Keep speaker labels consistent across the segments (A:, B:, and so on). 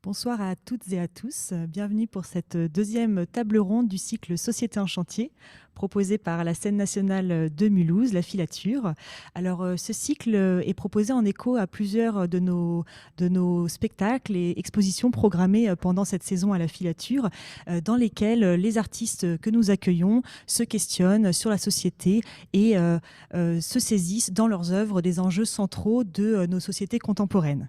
A: Bonsoir à toutes et à tous. Bienvenue pour cette deuxième table ronde du cycle Société en chantier proposé par la scène nationale de Mulhouse, la Filature. Alors, ce cycle est proposé en écho à plusieurs de nos spectacles et expositions programmées pendant cette saison à la Filature, dans lesquels les artistes que nous accueillons se questionnent sur la société et se saisissent dans leurs œuvres des enjeux centraux de nos sociétés contemporaines.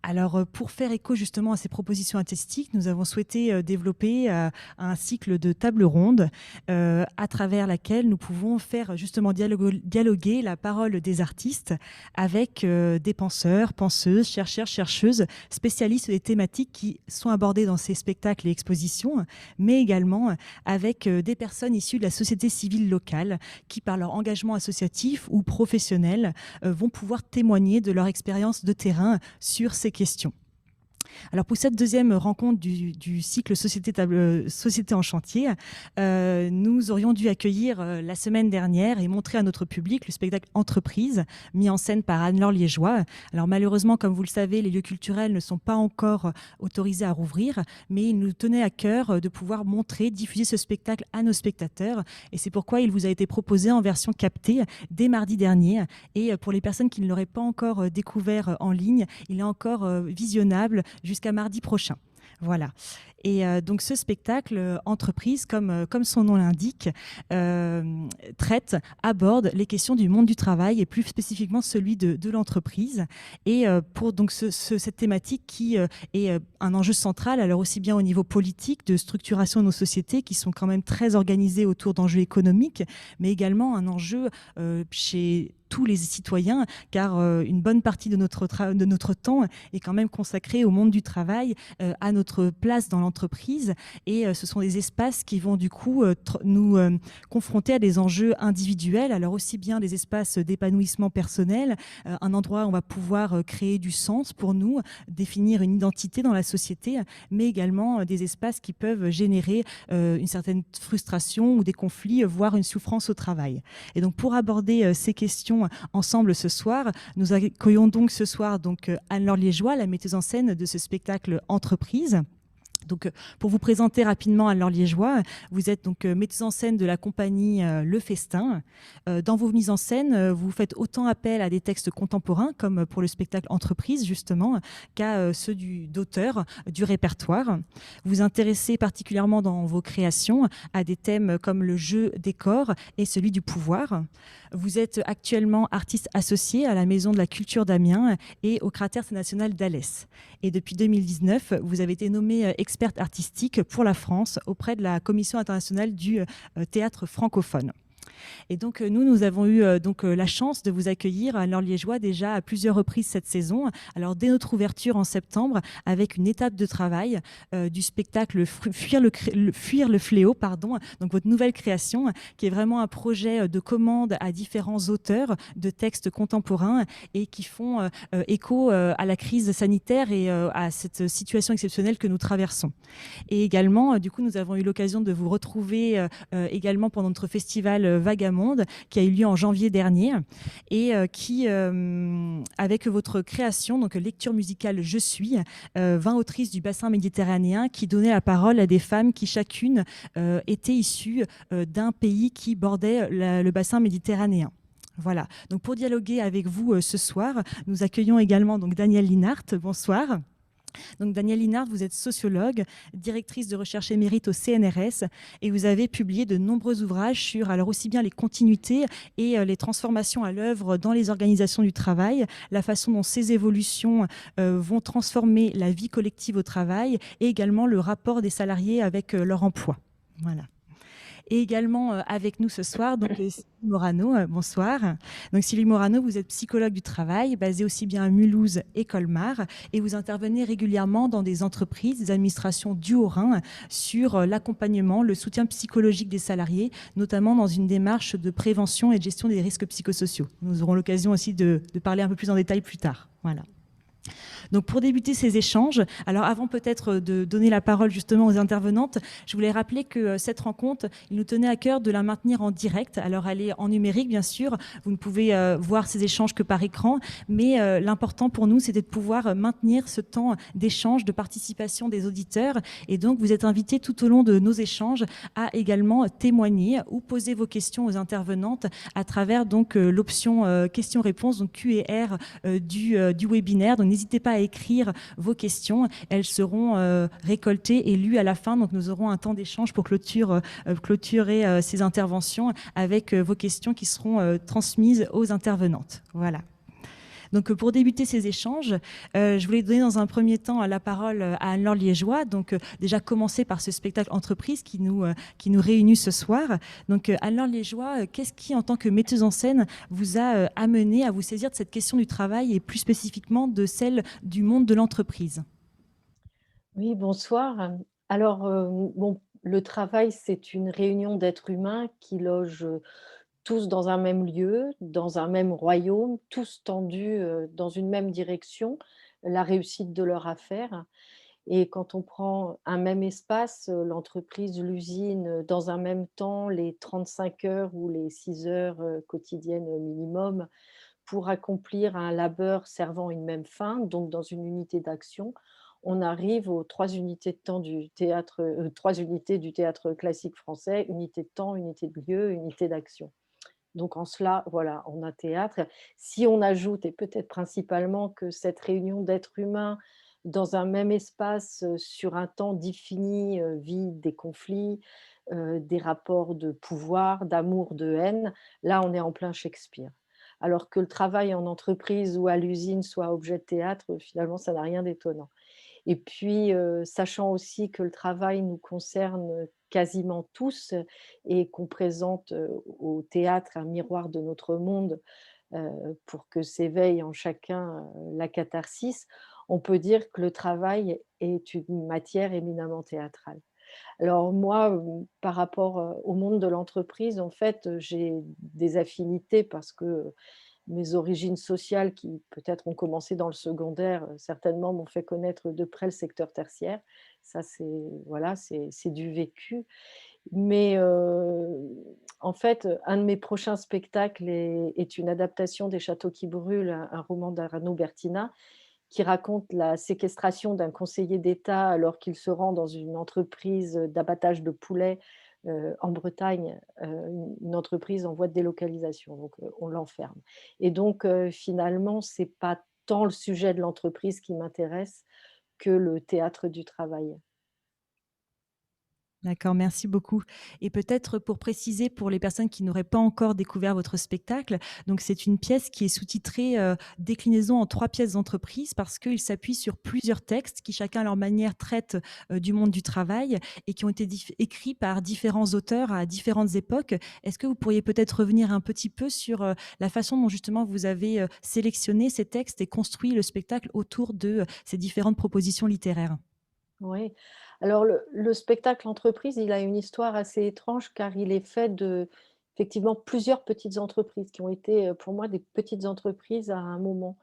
A: Alors, pour faire écho justement à ces propositions artistiques, nous avons souhaité développer un cycle de tables rondes à travers laquelle nous pouvons faire justement dialoguer la parole des artistes avec des penseurs, penseuses, chercheurs, chercheuses, spécialistes des thématiques qui sont abordées dans ces spectacles et expositions, mais également avec des personnes issues de la société civile locale qui, par leur engagement associatif ou professionnel, vont pouvoir témoigner de leur expérience de terrain sur ces questions. Alors pour cette deuxième rencontre du cycle Société en chantier, nous aurions dû accueillir la semaine dernière et montrer à notre public le spectacle Entreprise, mis en scène par Anne-Laure Liégeois. Alors malheureusement, comme vous le savez, les lieux culturels ne sont pas encore autorisés à rouvrir, mais il nous tenait à cœur de pouvoir montrer, diffuser ce spectacle à nos spectateurs. Et c'est pourquoi il vous a été proposé en version captée dès mardi dernier. Et pour les personnes qui ne l'auraient pas encore découvert en ligne, il est encore visionnable jusqu'à mardi prochain. Voilà. Et donc ce spectacle, Entreprise, comme son nom l'indique, aborde les questions du monde du travail et plus spécifiquement celui de l'entreprise. Et pour donc cette thématique qui est un enjeu central, alors aussi bien au niveau politique, de structuration de nos sociétés qui sont quand même très organisées autour d'enjeux économiques, mais également un enjeu chez tous les citoyens, car une bonne partie de notre temps est quand même consacrée au monde du travail, à notre place dans l'entreprise. Et ce sont des espaces qui vont du coup nous confronter à des enjeux individuels, alors aussi bien des espaces d'épanouissement personnel, un endroit où on va pouvoir créer du sens pour nous, définir une identité dans la société, mais également des espaces qui peuvent générer une certaine frustration ou des conflits, voire une souffrance au travail. Et donc pour aborder ces questions ensemble ce soir, nous accueillons donc ce soir Anne-Laure Liégeois, la metteuse en scène de ce spectacle Entreprise. Donc, pour vous présenter rapidement Anne-Laure Liégeois, vous êtes donc metteuse en scène de la compagnie Le Festin. Dans vos mises en scène, vous faites autant appel à des textes contemporains, comme pour le spectacle Entreprise, justement, qu'à ceux d'auteurs du répertoire. Vous vous intéressez particulièrement dans vos créations à des thèmes comme le jeu des corps et celui du pouvoir. Vous êtes actuellement artiste associée à la Maison de la Culture d'Amiens et au Cratère national d'Alès. Et depuis 2019, vous avez été nommée experte artistique pour la France auprès de la Commission internationale du théâtre francophone. Et donc, nous avons eu la chance de vous accueillir à Anne-Laure Liégeois déjà à plusieurs reprises cette saison. Alors, dès notre ouverture en septembre, avec une étape de travail du spectacle Fuir le fléau, donc votre nouvelle création, qui est vraiment un projet de commande à différents auteurs de textes contemporains et qui font écho à la crise sanitaire et à cette situation exceptionnelle que nous traversons. Et également, du coup, nous avons eu l'occasion de vous retrouver également pendant notre festival Vagamonde, qui a eu lieu en janvier dernier, et qui, avec votre création, donc lecture musicale Je suis, 20 autrices du bassin méditerranéen qui donnaient la parole à des femmes qui chacune étaient issues d'un pays qui bordait le bassin méditerranéen. Voilà. Donc pour dialoguer avec vous ce soir, nous accueillons également donc Danielle Linhart. Bonsoir. Donc Danielle Linhart, vous êtes sociologue, directrice de recherche émérite au CNRS et vous avez publié de nombreux ouvrages sur alors aussi bien les continuités et les transformations à l'œuvre dans les organisations du travail, la façon dont ces évolutions vont transformer la vie collective au travail et également le rapport des salariés avec leur emploi. Voilà. Et également avec nous ce soir, donc Sylvie Morano, bonsoir. Donc Sylvie Morano, vous êtes psychologue du travail, basée aussi bien à Mulhouse et Colmar, et vous intervenez régulièrement dans des entreprises, des administrations du Haut-Rhin, sur l'accompagnement, le soutien psychologique des salariés, notamment dans une démarche de prévention et de gestion des risques psychosociaux. Nous aurons l'occasion aussi de parler un peu plus en détail plus tard. Voilà. Donc pour débuter ces échanges, alors avant peut-être de donner la parole justement aux intervenantes, je voulais rappeler que cette rencontre, il nous tenait à cœur de la maintenir en direct. Alors elle est en numérique bien sûr, vous ne pouvez voir ces échanges que par écran, mais l'important pour nous c'était de pouvoir maintenir ce temps d'échange, de participation des auditeurs. Et donc vous êtes invités tout au long de nos échanges à également témoigner ou poser vos questions aux intervenantes à travers donc l'option questions-réponses, donc Q&R du webinaire. Donc n'hésitez pas à écrire vos questions. Elles seront récoltées et lues à la fin. Donc nous aurons un temps d'échange pour clôturer ces interventions avec vos questions qui seront transmises aux intervenantes. Voilà. Donc, pour débuter ces échanges, je voulais donner dans un premier temps la parole à Anne-Laure Liégeois. Donc, déjà commencer par ce spectacle entreprise qui nous réunit ce soir. Donc, Anne-Laure Liégeois, qu'est-ce qui, en tant que metteuse en scène, vous a amené à vous saisir de cette question du travail et plus spécifiquement de celle du monde de l'entreprise?
B: Oui, bonsoir. Alors, bon, le travail, c'est une réunion d'êtres humains qui logent tous dans un même lieu, dans un même royaume, tous tendus dans une même direction, la réussite de leur affaire. Et quand on prend un même espace, l'entreprise, l'usine, dans un même temps, les 35 heures ou les 6 heures quotidiennes minimum, pour accomplir un labeur servant une même fin, donc dans une unité d'action, on arrive aux 3 unités de temps du théâtre, 3 unités du théâtre classique français: unité de temps, unité de lieu, unité d'action. Donc en cela, voilà, on a théâtre. Si on ajoute, et peut-être principalement, que cette réunion d'êtres humains dans un même espace, sur un temps défini, vit des conflits, des rapports de pouvoir, d'amour, de haine, là on est en plein Shakespeare. Alors que le travail en entreprise ou à l'usine soit objet de théâtre, finalement ça n'a rien d'étonnant. Et puis, sachant aussi que le travail nous concerne quasiment tous et qu'on présente, au théâtre un miroir de notre monde, pour que s'éveille en chacun, la catharsis, on peut dire que le travail est une matière éminemment théâtrale. Alors moi, par rapport, au monde de l'entreprise, en fait, j'ai des affinités parce que mes origines sociales qui peut-être ont commencé dans le secondaire, certainement m'ont fait connaître de près le secteur tertiaire. Ça c'est voilà, c'est du vécu. Mais, en fait, un de mes prochains spectacles est une adaptation des Châteaux qui brûlent, un roman d'Arnaud Bertina qui raconte la séquestration d'un conseiller d'État alors qu'il se rend dans une entreprise d'abattage de poulets, en Bretagne, une entreprise en voie de délocalisation, donc on l'enferme. Et donc finalement, c'est pas tant le sujet de l'entreprise qui m'intéresse que le théâtre du travail.
A: D'accord, merci beaucoup. Et peut-être pour préciser pour les personnes qui n'auraient pas encore découvert votre spectacle, donc c'est une pièce qui est sous-titrée Déclinaison en 3 pièces d'entreprise parce qu'il s'appuie sur plusieurs textes qui chacun à leur manière traitent du monde du travail et qui ont été écrits par différents auteurs à différentes époques. Est-ce que vous pourriez peut-être revenir un petit peu sur la façon dont justement vous avez sélectionné ces textes et construit le spectacle autour de ces différentes propositions littéraires?
B: Oui. Alors le spectacle entreprise, il a une histoire assez étrange car il est fait de effectivement plusieurs petites entreprises qui ont été, pour moi, des petites entreprises à un moment.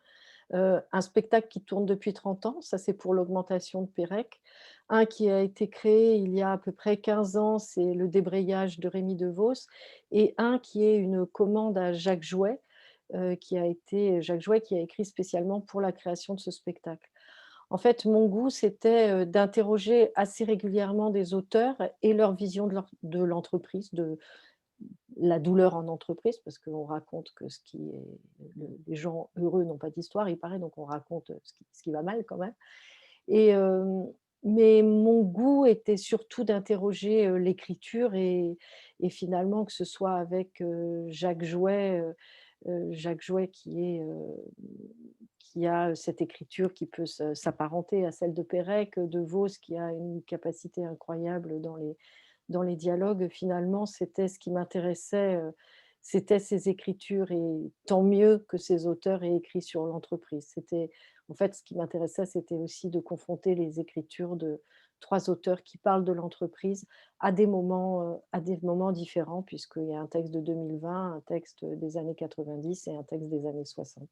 B: Un spectacle qui tourne depuis 30 ans, ça c'est pour l'augmentation de Pérec. Un qui a été créé il y a à peu près 15 ans, c'est Le débrayage de Rémi Devos, et un qui est une commande à Jacques Jouet, qui a été Jacques Jouet qui a écrit spécialement pour la création de ce spectacle. En fait, mon goût, c'était, d'interroger assez régulièrement des auteurs et leur vision de l'entreprise, de la douleur en entreprise, parce qu'on raconte que ce qui est les gens heureux n'ont pas d'histoire, il paraît, donc on raconte, ce qui va mal quand même. Et mais mon goût était surtout d'interroger, l'écriture, et finalement que ce soit avec, Jacques Jouet qui a cette écriture qui peut s'apparenter à celle de Pérec, De Vos qui a une capacité incroyable dans les dialogues. Finalement, c'était ce qui m'intéressait, c'était ces écritures, et tant mieux que ces auteurs aient écrit sur l'entreprise. C'était en fait, ce qui m'intéressait, c'était aussi de confronter les écritures de 3 auteurs qui parlent de l'entreprise à des moments différents, puisqu'il y a un texte de 2020, un texte des années 90 et un texte des années 60.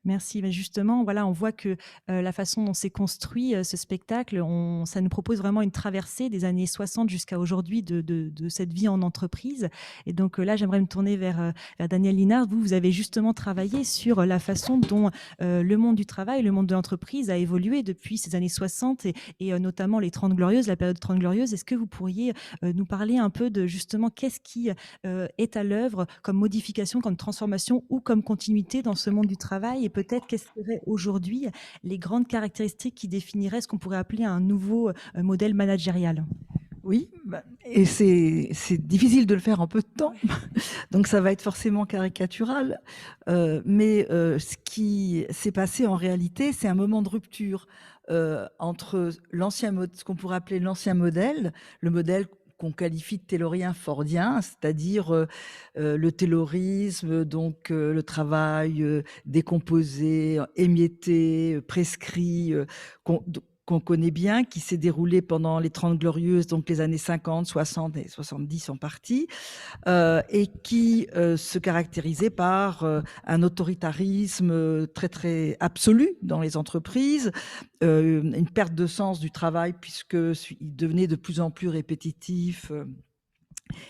A: Merci. Mais justement, voilà, on voit que la façon dont c'est construit, ce spectacle, ça nous propose vraiment une traversée des années 60 jusqu'à aujourd'hui de cette vie en entreprise. Et donc là, j'aimerais me tourner vers Daniel Linard. Vous avez justement travaillé sur la façon dont le monde du travail, le monde de l'entreprise a évolué depuis ces années 60 et notamment les 30 glorieuses, la période 30 glorieuses. Est-ce que vous pourriez nous parler un peu de justement qu'est-ce qui est à l'œuvre comme modification, comme transformation ou comme continuité dans ce monde du travail et peut-être quelles seraient aujourd'hui les grandes caractéristiques qui définiraient ce qu'on pourrait appeler un nouveau modèle managérial?
C: Oui, et c'est difficile de le faire en peu de temps, donc ça va être forcément caricatural. Mais ce qui s'est passé en réalité, c'est un moment de rupture entre ce qu'on pourrait appeler l'ancien modèle, le modèle qu'on qualifie de taylorien fordien, c'est-à-dire le taylorisme, donc le travail décomposé, émietté, prescrit, qu'on connaît bien, qui s'est déroulé pendant les 30 glorieuses, donc les années 50, 60 et 70 en partie, et qui se caractérisait par un autoritarisme très très absolu dans les entreprises, une perte de sens du travail puisqu'il devenait de plus en plus répétitif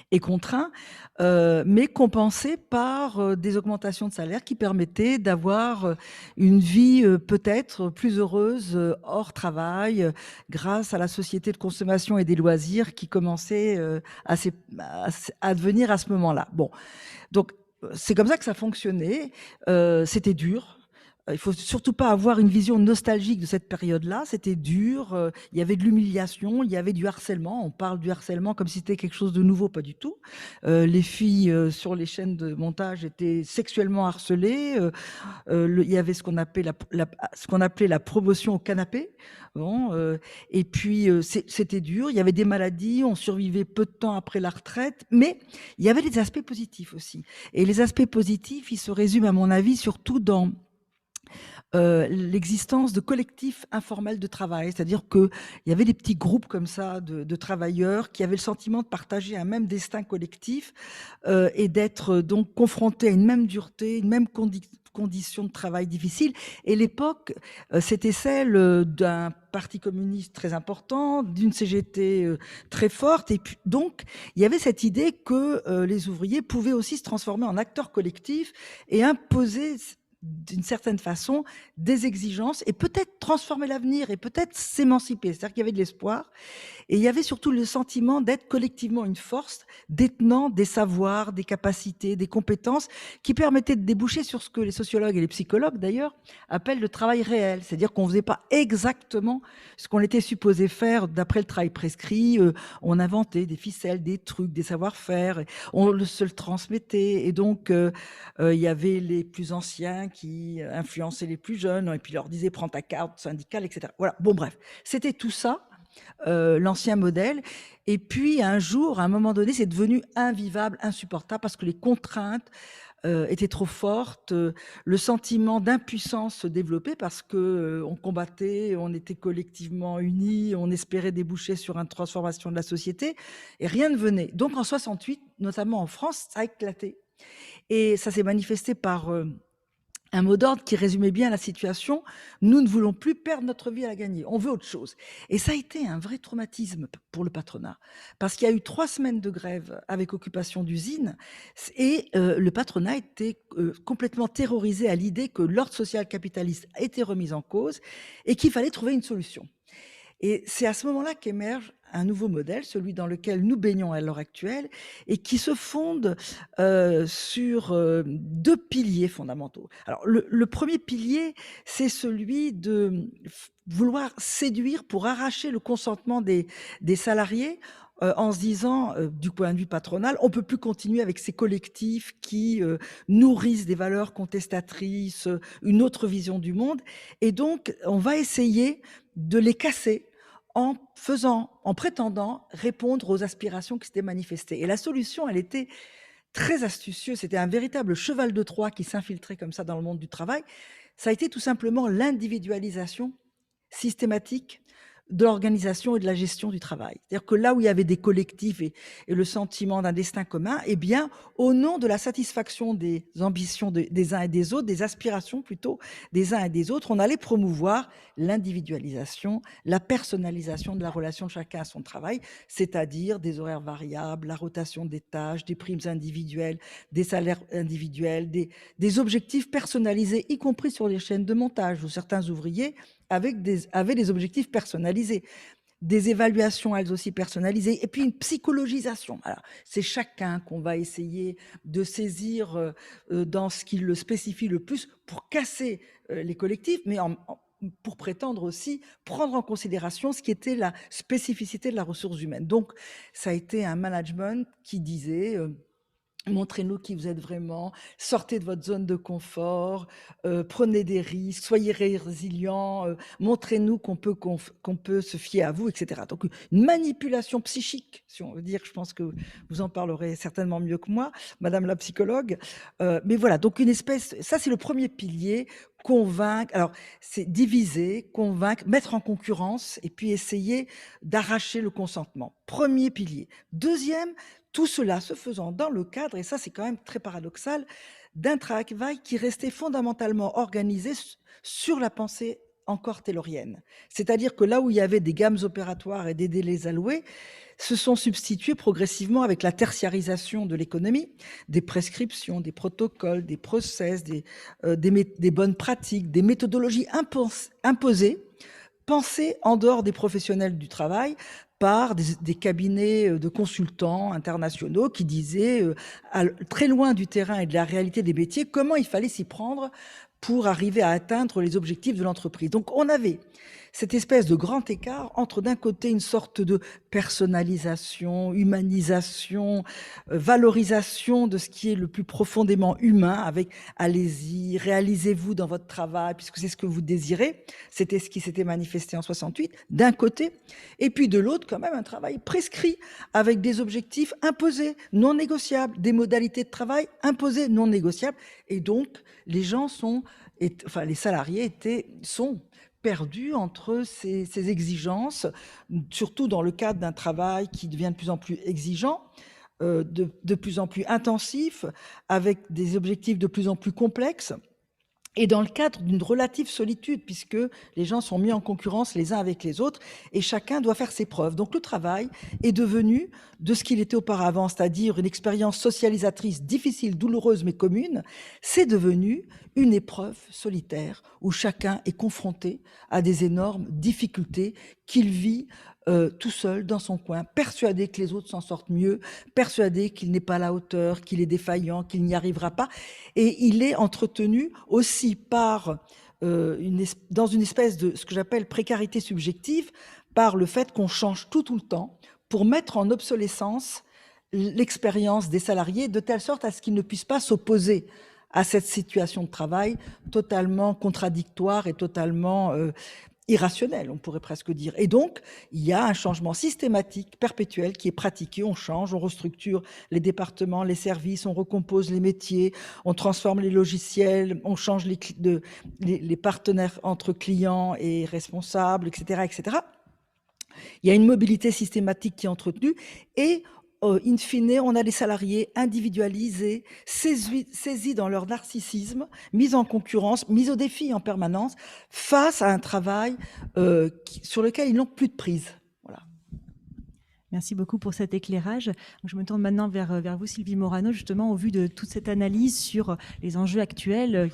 C: et contraint, mais compensé par des augmentations de salaire qui permettaient d'avoir une vie peut-être plus heureuse hors travail, grâce à la société de consommation et des loisirs qui commençait à devenir à ce moment-là. Bon, donc c'est comme ça que ça fonctionnait. C'était dur. Il faut surtout pas avoir une vision nostalgique de cette période-là. C'était dur. Il y avait de l'humiliation, il y avait du harcèlement. On parle du harcèlement comme si c'était quelque chose de nouveau, pas du tout. Les filles sur les chaînes de montage étaient sexuellement harcelées. Il y avait ce qu'on appelait ce qu'on appelait la promotion au canapé. Bon, et puis c'était dur. Il y avait des maladies. On survivait peu de temps après la retraite, mais il y avait des aspects positifs aussi. Et les aspects positifs, ils se résument à mon avis surtout dans l'existence de collectifs informels de travail, c'est-à-dire qu'il y avait des petits groupes comme ça de travailleurs qui avaient le sentiment de partager un même destin collectif et d'être donc confrontés à une même dureté, une même condition de travail difficile. Et l'époque, c'était celle d'un parti communiste très important, d'une CGT très forte. Et puis, donc, il y avait cette idée que les ouvriers pouvaient aussi se transformer en acteurs collectifs et imposer d'une certaine façon des exigences et peut-être transformer l'avenir et peut-être s'émanciper. C'est-à-dire qu'il y avait de l'espoir et il y avait surtout le sentiment d'être collectivement une force, détenant des savoirs, des capacités, des compétences qui permettaient de déboucher sur ce que les sociologues et les psychologues d'ailleurs appellent le travail réel. C'est-à-dire qu'on ne faisait pas exactement ce qu'on était supposé faire d'après le travail prescrit. On inventait des ficelles, des trucs, des savoir-faire, on se le transmettait. Et donc, il y avait les plus anciens qui influençaient les plus jeunes et puis leur disaient prends ta carte syndicale, etc. Voilà. Bon, bref, c'était tout ça. L'ancien modèle. Et puis un jour, à un moment donné, c'est devenu invivable, insupportable parce que les contraintes étaient trop fortes, le sentiment d'impuissance se développait parce que on combattait, on était collectivement unis, on espérait déboucher sur une transformation de la société et rien ne venait. Donc en 68, notamment en France, ça a éclaté. Et ça s'est manifesté par un mot d'ordre qui résumait bien la situation. Nous ne voulons plus perdre notre vie à la gagner. On veut autre chose. Et ça a été un vrai traumatisme pour le patronat. Parce qu'il y a eu 3 semaines de grève avec occupation d'usines. Et le patronat était complètement terrorisé à l'idée que l'ordre social capitaliste a été remis en cause et qu'il fallait trouver une solution. Et c'est à ce moment-là qu'émerge un nouveau modèle, celui dans lequel nous baignons à l'heure actuelle, et qui se fonde sur 2 piliers fondamentaux. Alors, le premier pilier, c'est celui de vouloir séduire pour arracher le consentement des salariés en se disant, du point de vue patronal, on peut plus continuer avec ces collectifs qui nourrissent des valeurs contestatrices, une autre vision du monde. Et donc, on va essayer de les casser en prétendant répondre aux aspirations qui s'étaient manifestées. Et la solution, elle était très astucieuse. C'était un véritable cheval de Troie qui s'infiltrait comme ça dans le monde du travail. Ça a été tout simplement l'individualisation systématique de l'organisation et de la gestion du travail. C'est-à-dire que là où il y avait des collectifs et le sentiment d'un destin commun, eh bien, au nom de la satisfaction des ambitions des uns et des autres, des aspirations plutôt des uns et des autres, on allait promouvoir l'individualisation, la personnalisation de la relation de chacun à son travail, c'est-à-dire des horaires variables, la rotation des tâches, des primes individuelles, des salaires individuels, des objectifs personnalisés, y compris sur les chaînes de montage, où certains ouvriers avaient des objectifs personnalisés, des évaluations elles aussi personnalisées, et puis une psychologisation. Alors, c'est chacun qu'on va essayer de saisir dans ce qui le spécifie le plus pour casser les collectifs, mais pour prétendre aussi prendre en considération ce qui était la spécificité de la ressource humaine. Donc, ça a été un management qui disait montrez-nous qui vous êtes vraiment, sortez de votre zone de confort, prenez des risques, soyez résilients, montrez-nous qu'on peut se fier à vous, etc. Donc une manipulation psychique, si on veut dire, je pense que vous en parlerez certainement mieux que moi, Madame la psychologue. Mais voilà, donc une espèce, ça c'est le premier pilier, convaincre, alors c'est diviser, convaincre, mettre en concurrence et puis essayer d'arracher le consentement. Premier pilier. Deuxième, tout cela se faisant dans le cadre, et ça c'est quand même très paradoxal, d'un travail qui restait fondamentalement organisé sur la pensée encore taylorienne. C'est-à-dire que là où il y avait des gammes opératoires et des délais alloués, se sont substitués progressivement avec la tertiarisation de l'économie, des prescriptions, des protocoles, des process, des bonnes pratiques, des méthodologies imposées, pensées en dehors des professionnels du travail, par des cabinets de consultants internationaux qui disaient, très loin du terrain et de la réalité des métiers, comment il fallait s'y prendre pour arriver à atteindre les objectifs de l'entreprise. Donc on avait cette espèce de grand écart entre d'un côté une sorte de personnalisation, humanisation, valorisation de ce qui est le plus profondément humain, avec allez-y, réalisez-vous dans votre travail, puisque c'est ce que vous désirez. C'était ce qui s'était manifesté en 68, d'un côté, et puis de l'autre, quand même, un travail prescrit, avec des objectifs imposés, non négociables, des modalités de travail imposées, non négociables, et donc les gens les salariés sont perdus entre ces exigences, surtout dans le cadre d'un travail qui devient de plus en plus exigeant, de plus en plus intensif, avec des objectifs de plus en plus complexes, et dans le cadre d'une relative solitude, puisque les gens sont mis en concurrence les uns avec les autres, et chacun doit faire ses preuves. Donc le travail est devenu de ce qu'il était auparavant, c'est-à-dire une expérience socialisatrice difficile, douloureuse, mais commune, c'est devenu une épreuve solitaire, où chacun est confronté à des énormes difficultés qu'il vit tout seul dans son coin, persuadé que les autres s'en sortent mieux, persuadé qu'il n'est pas à la hauteur, qu'il est défaillant, qu'il n'y arrivera pas. Et il est entretenu aussi par, dans une espèce de ce que j'appelle précarité subjective, par le fait qu'on change tout le temps pour mettre en obsolescence l'expérience des salariés, de telle sorte à ce qu'ils ne puissent pas s'opposer à cette situation de travail totalement contradictoire et totalement irrationnel, on pourrait presque dire. Et donc, il y a un changement systématique, perpétuel, qui est pratiqué. On change, on restructure les départements, les services, on recompose les métiers, on transforme les logiciels, on change les partenaires entre clients et responsables, etc., etc. Il y a une mobilité systématique qui est entretenue et in fine, on a des salariés individualisés, saisis dans leur narcissisme, mis en concurrence, mis au défi en permanence, face à un travail sur lequel ils n'ont plus de prise. Voilà.
A: Merci beaucoup pour cet éclairage. Je me tourne maintenant vers vous, Sylvie Morano, justement au vu de toute cette analyse sur les enjeux actuels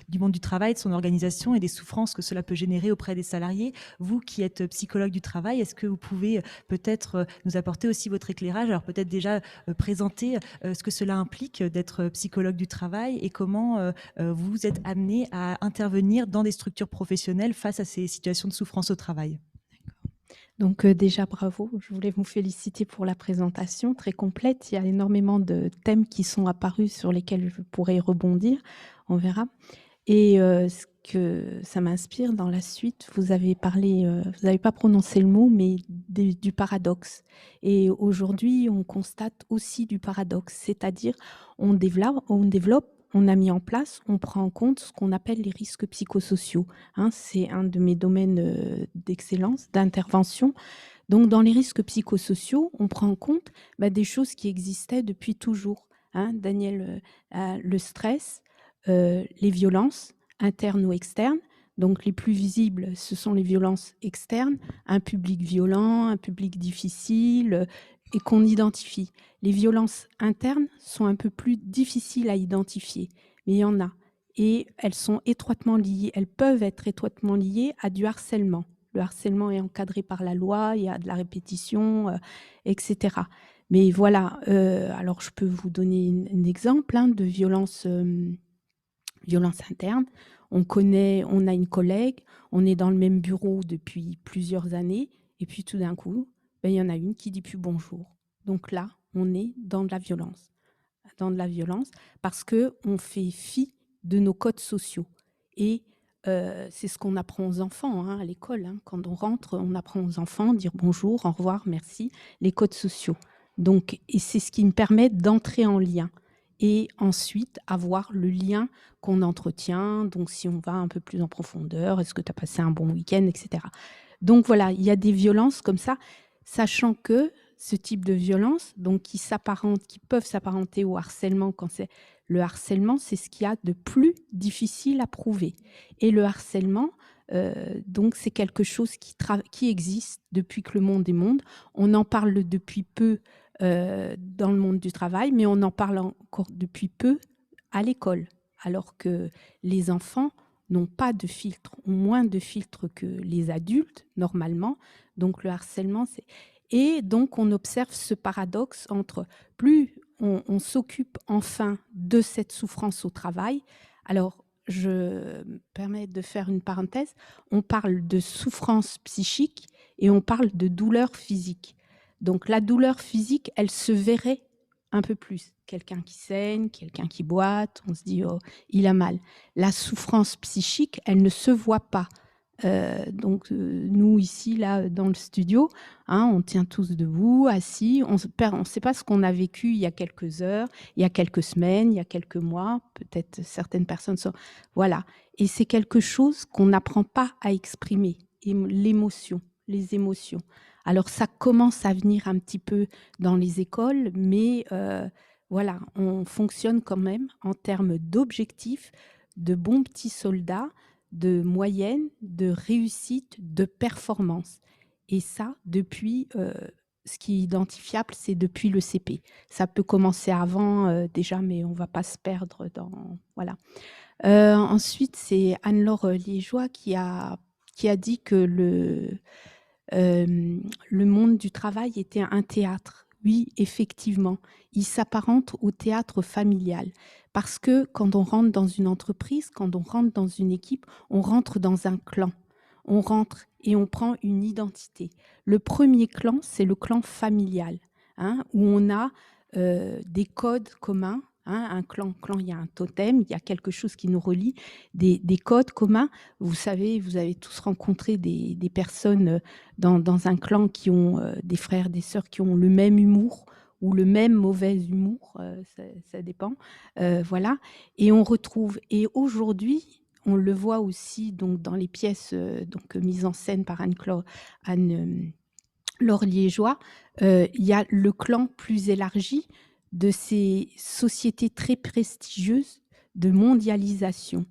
A: du monde du travail, de son organisation et des souffrances que cela peut générer auprès des salariés. Vous qui êtes psychologue du travail, est-ce que vous pouvez peut-être nous apporter aussi votre éclairage? Alors peut-être déjà présenter ce que cela implique d'être psychologue du travail et comment vous êtes amené à intervenir dans des structures professionnelles face à ces situations de souffrance au travail.
D: Donc déjà, bravo. Je voulais vous féliciter pour la présentation très complète. Il y a énormément de thèmes qui sont apparus sur lesquels je pourrais rebondir. On verra. Et ce que ça m'inspire dans la suite, vous avez parlé, vous n'avez pas prononcé le mot, mais du paradoxe. Et aujourd'hui, on constate aussi du paradoxe, c'est-à-dire on développe on a mis en place, on prend en compte ce qu'on appelle les risques psychosociaux, hein. C'est un de mes domaines d'excellence, d'intervention. Donc, dans les risques psychosociaux, on prend en compte des choses qui existaient depuis toujours, hein. Daniel, le stress, les violences internes ou externes. Donc, les plus visibles, ce sont les violences externes, un public violent, un public difficile, et qu'on identifie. Les violences internes sont un peu plus difficiles à identifier, mais il y en a. Et elles sont étroitement liées, elles peuvent être étroitement liées à du harcèlement. Le harcèlement est encadré par la loi, il y a de la répétition, etc. Mais voilà, alors je peux vous donner un exemple de violence interne. On a une collègue, on est dans le même bureau depuis plusieurs années, et puis tout d'un coup, il y en a une qui dit plus bonjour. Donc là, on est dans de la violence. Dans de la violence, parce qu'on fait fi de nos codes sociaux. Et c'est ce qu'on apprend aux enfants à l'école. Quand on rentre, on apprend aux enfants dire bonjour, au revoir, merci, les codes sociaux. Donc, et c'est ce qui me permet d'entrer en lien. Et ensuite, avoir le lien qu'on entretient. Donc, si on va un peu plus en profondeur, est-ce que tu as passé un bon week-end, etc. Donc, voilà, il y a des violences comme ça, sachant que ce type de violence, donc qui peuvent s'apparenter au harcèlement quand c'est le harcèlement, c'est ce qu'il y a de plus difficile à prouver. Et le harcèlement, donc c'est quelque chose qui existe depuis que le monde est monde. On en parle depuis peu dans le monde du travail, mais on en parle encore depuis peu à l'école, alors que les enfants n'ont pas de filtre, ont moins de filtres que les adultes normalement. Donc le harcèlement, c'est... Et donc, on observe ce paradoxe entre plus on s'occupe enfin de cette souffrance au travail. Alors, je me permets de faire une parenthèse. On parle de souffrance psychique et on parle de douleur physique. Donc, la douleur physique, elle se verrait un peu plus. Quelqu'un qui saigne, quelqu'un qui boite, on se dit, oh, il a mal. La souffrance psychique, elle ne se voit pas. Donc, nous, ici, là, dans le studio, on tient tous debout, assis. On ne sait pas ce qu'on a vécu il y a quelques heures, il y a quelques semaines, il y a quelques mois. Peut-être certaines personnes sont... Voilà. Et c'est quelque chose qu'on n'apprend pas à exprimer. L'émotion, les émotions. Alors, ça commence à venir un petit peu dans les écoles, mais voilà, on fonctionne quand même en termes d'objectifs, de bons petits soldats, de moyenne, de réussite, de performance. Et ça, depuis, ce qui est identifiable, c'est depuis le CP. Ça peut commencer avant déjà, mais on ne va pas se perdre dans... Voilà. Ensuite, c'est Anne-Laure Liégeois qui a dit que le monde du travail était un théâtre. Oui, effectivement, il s'apparente au théâtre familial. Parce que quand on rentre dans une entreprise, quand on rentre dans une équipe, on rentre dans un clan. On rentre et on prend une identité. Le premier clan, c'est le clan familial, où on a des codes communs. Un clan, il y a un totem, il y a quelque chose qui nous relie, des codes communs. Vous savez, vous avez tous rencontré des personnes dans un clan qui ont des frères, des sœurs qui ont le même humour ou le même mauvais humour, ça dépend. Voilà. Et on retrouve, et aujourd'hui, on le voit aussi donc, dans les pièces mises en scène par Anne-Laure Liégeois, il y a le clan plus élargi de ces sociétés très prestigieuses de mondialisation,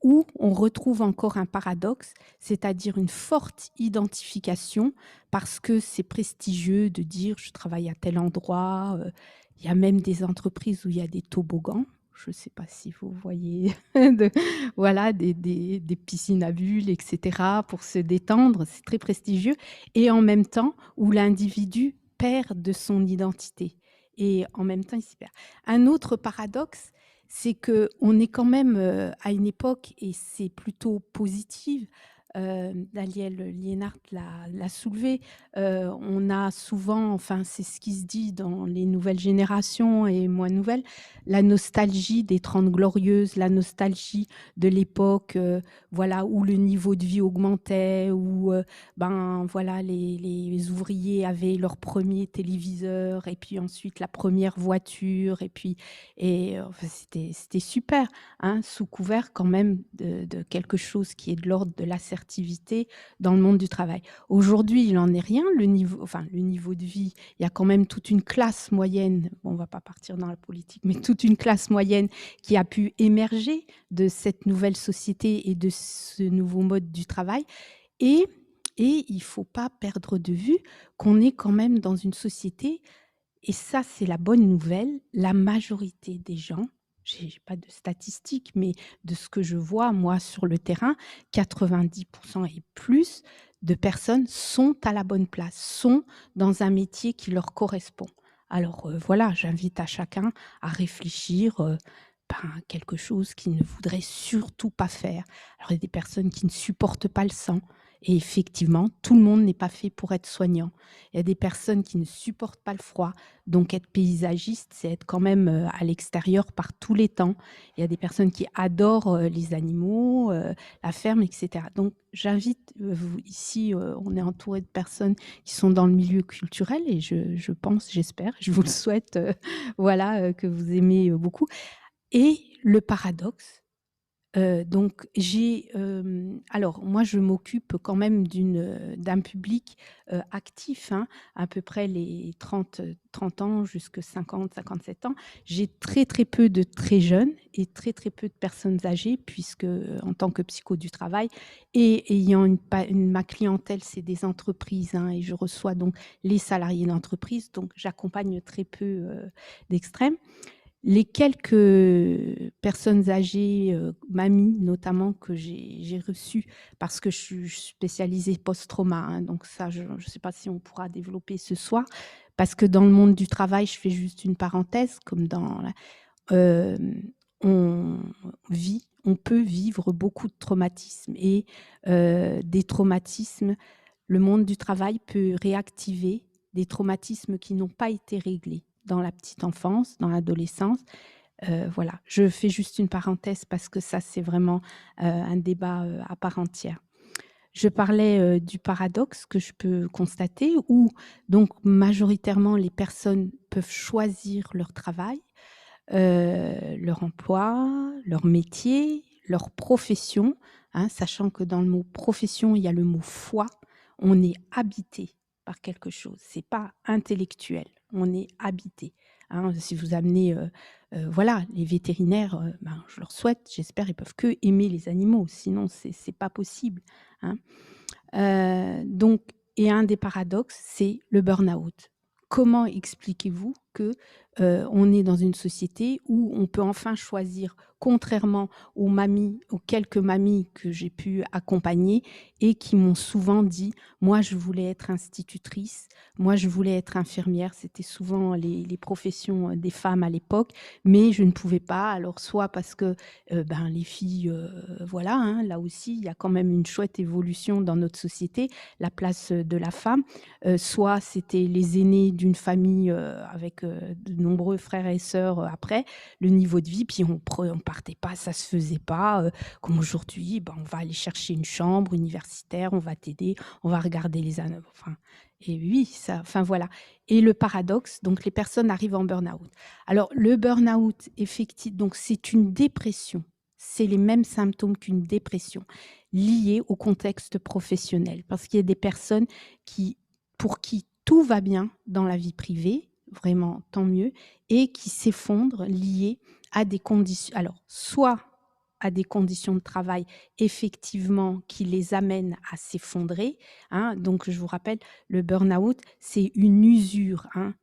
D: où on retrouve encore un paradoxe, c'est-à-dire une forte identification, parce que c'est prestigieux de dire je travaille à tel endroit. Il y a même des entreprises où il y a des toboggans. Je ne sais pas si vous voyez, voilà, des piscines à bulles, etc., pour se détendre. C'est très prestigieux. Et en même temps, où l'individu perd de son identité. Et en même temps, il s'y perd. Un autre paradoxe, c'est qu'on est quand même à une époque, et c'est plutôt positif, Daniel Liénard l'a soulevé. On a souvent, enfin, c'est ce qui se dit dans les nouvelles générations et moins nouvelles, la nostalgie des 30 glorieuses, la nostalgie de l'époque, voilà, où le niveau de vie augmentait, où ben voilà, les ouvriers avaient leur premier téléviseur et puis ensuite la première voiture enfin, c'était super, hein, sous couvert quand même de quelque chose qui est de l'ordre de l'assertivité dans le monde du travail. Aujourd'hui, il n'en est rien. Le niveau de vie, il y a quand même toute une classe moyenne, bon, on ne va pas partir dans la politique, mais toute une classe moyenne qui a pu émerger de cette nouvelle société et de ce nouveau mode du travail. Et il ne faut pas perdre de vue qu'on est quand même dans une société, et ça c'est la bonne nouvelle, la majorité des gens, je n'ai pas de statistiques, mais de ce que je vois moi sur le terrain, 90% et plus de personnes sont à la bonne place, sont dans un métier qui leur correspond. Alors voilà, j'invite à chacun à réfléchir à quelque chose qu'il ne voudrait surtout pas faire. Alors il y a des personnes qui ne supportent pas le sang, et effectivement, tout le monde n'est pas fait pour être soignant. Il y a des personnes qui ne supportent pas le froid, donc être paysagiste, c'est être quand même à l'extérieur par tous les temps. Il y a des personnes qui adorent les animaux, la ferme, etc. Donc j'invite, ici, on est entouré de personnes qui sont dans le milieu culturel, et je pense, j'espère, je vous le souhaite, voilà, que vous aimez beaucoup. Et le paradoxe, donc alors moi je m'occupe quand même d'un public, actif, hein, à peu près les 30 ans jusqu'à 50-57 ans. J'ai très, très peu de très jeunes et très, très peu de personnes âgées puisque, en tant que psycho du travail et ayant ma clientèle, c'est des entreprises, hein, et je reçois donc les salariés d'entreprise, donc j'accompagne très peu, d'extrêmes. Les quelques personnes âgées, mamies notamment, que j'ai reçues parce que je suis spécialisée post-trauma, hein, donc ça, je ne sais pas si on pourra développer ce soir, parce que dans le monde du travail, je fais juste une parenthèse, comme dans la on on peut vivre beaucoup de traumatismes et des traumatismes, le monde du travail peut réactiver des traumatismes qui n'ont pas été réglés dans la petite enfance, dans l'adolescence. Voilà, je fais juste une parenthèse parce que ça, c'est vraiment, un débat, à part entière. Je parlais, du paradoxe que je peux constater où donc majoritairement les personnes peuvent choisir leur travail, leur emploi, leur métier, leur profession, hein, sachant que dans le mot profession, il y a le mot foi. On est habité par quelque chose, c'est pas intellectuel, on est habité, hein. Si vous amenez, voilà, les vétérinaires, ben, je leur souhaite, j'espère, ils peuvent que aimer les animaux, sinon c'est pas possible, hein. Donc et un des paradoxes, c'est le burn-out. Comment expliquez-vous que, on est dans une société où on peut enfin choisir, contrairement aux quelques mamies que j'ai pu accompagner et qui m'ont souvent dit: «Moi, je voulais être institutrice, moi, je voulais être infirmière». C'était souvent les professions, des femmes à l'époque, mais je ne pouvais pas. Alors soit parce que, ben, les filles, voilà, hein, là aussi, il y a quand même une chouette évolution dans notre société, la place, de la femme. Soit c'était les aînés d'une famille, avec, de nombreux frères et sœurs, après, le niveau de vie, puis on partait pas, ça se faisait pas, comme aujourd'hui, ben, on va aller chercher une chambre universitaire, on va t'aider, on va regarder les an enfin et oui, ça enfin voilà. Et le paradoxe, donc les personnes arrivent en burn-out. Alors le burn-out, donc c'est une dépression, c'est les mêmes symptômes qu'une dépression, liée au contexte professionnel. Parce qu'il y a des personnes qui pour qui tout va bien dans la vie privée, vraiment tant mieux, et qui s'effondrent liées à des conditions, alors soit à des conditions de travail effectivement qui les amènent à s'effondrer, hein. Donc je vous rappelle, le burn-out, c'est une usure, hein.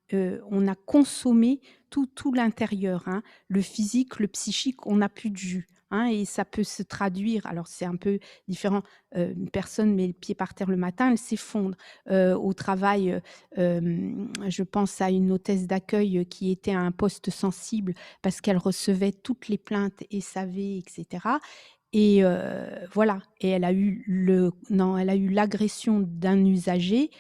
D: On a consommé tout l'intérieur, hein, le physique, le psychique, on n'a plus de jus, hein, et ça peut se traduire, alors c'est un peu différent, une personne met le pied par terre le matin, elle s'effondre. Au travail, je pense à une hôtesse d'accueil, qui était à un poste sensible parce qu'elle recevait toutes les plaintes SAV et cetera, Et voilà. Et elle a eu l'agression d'un usager.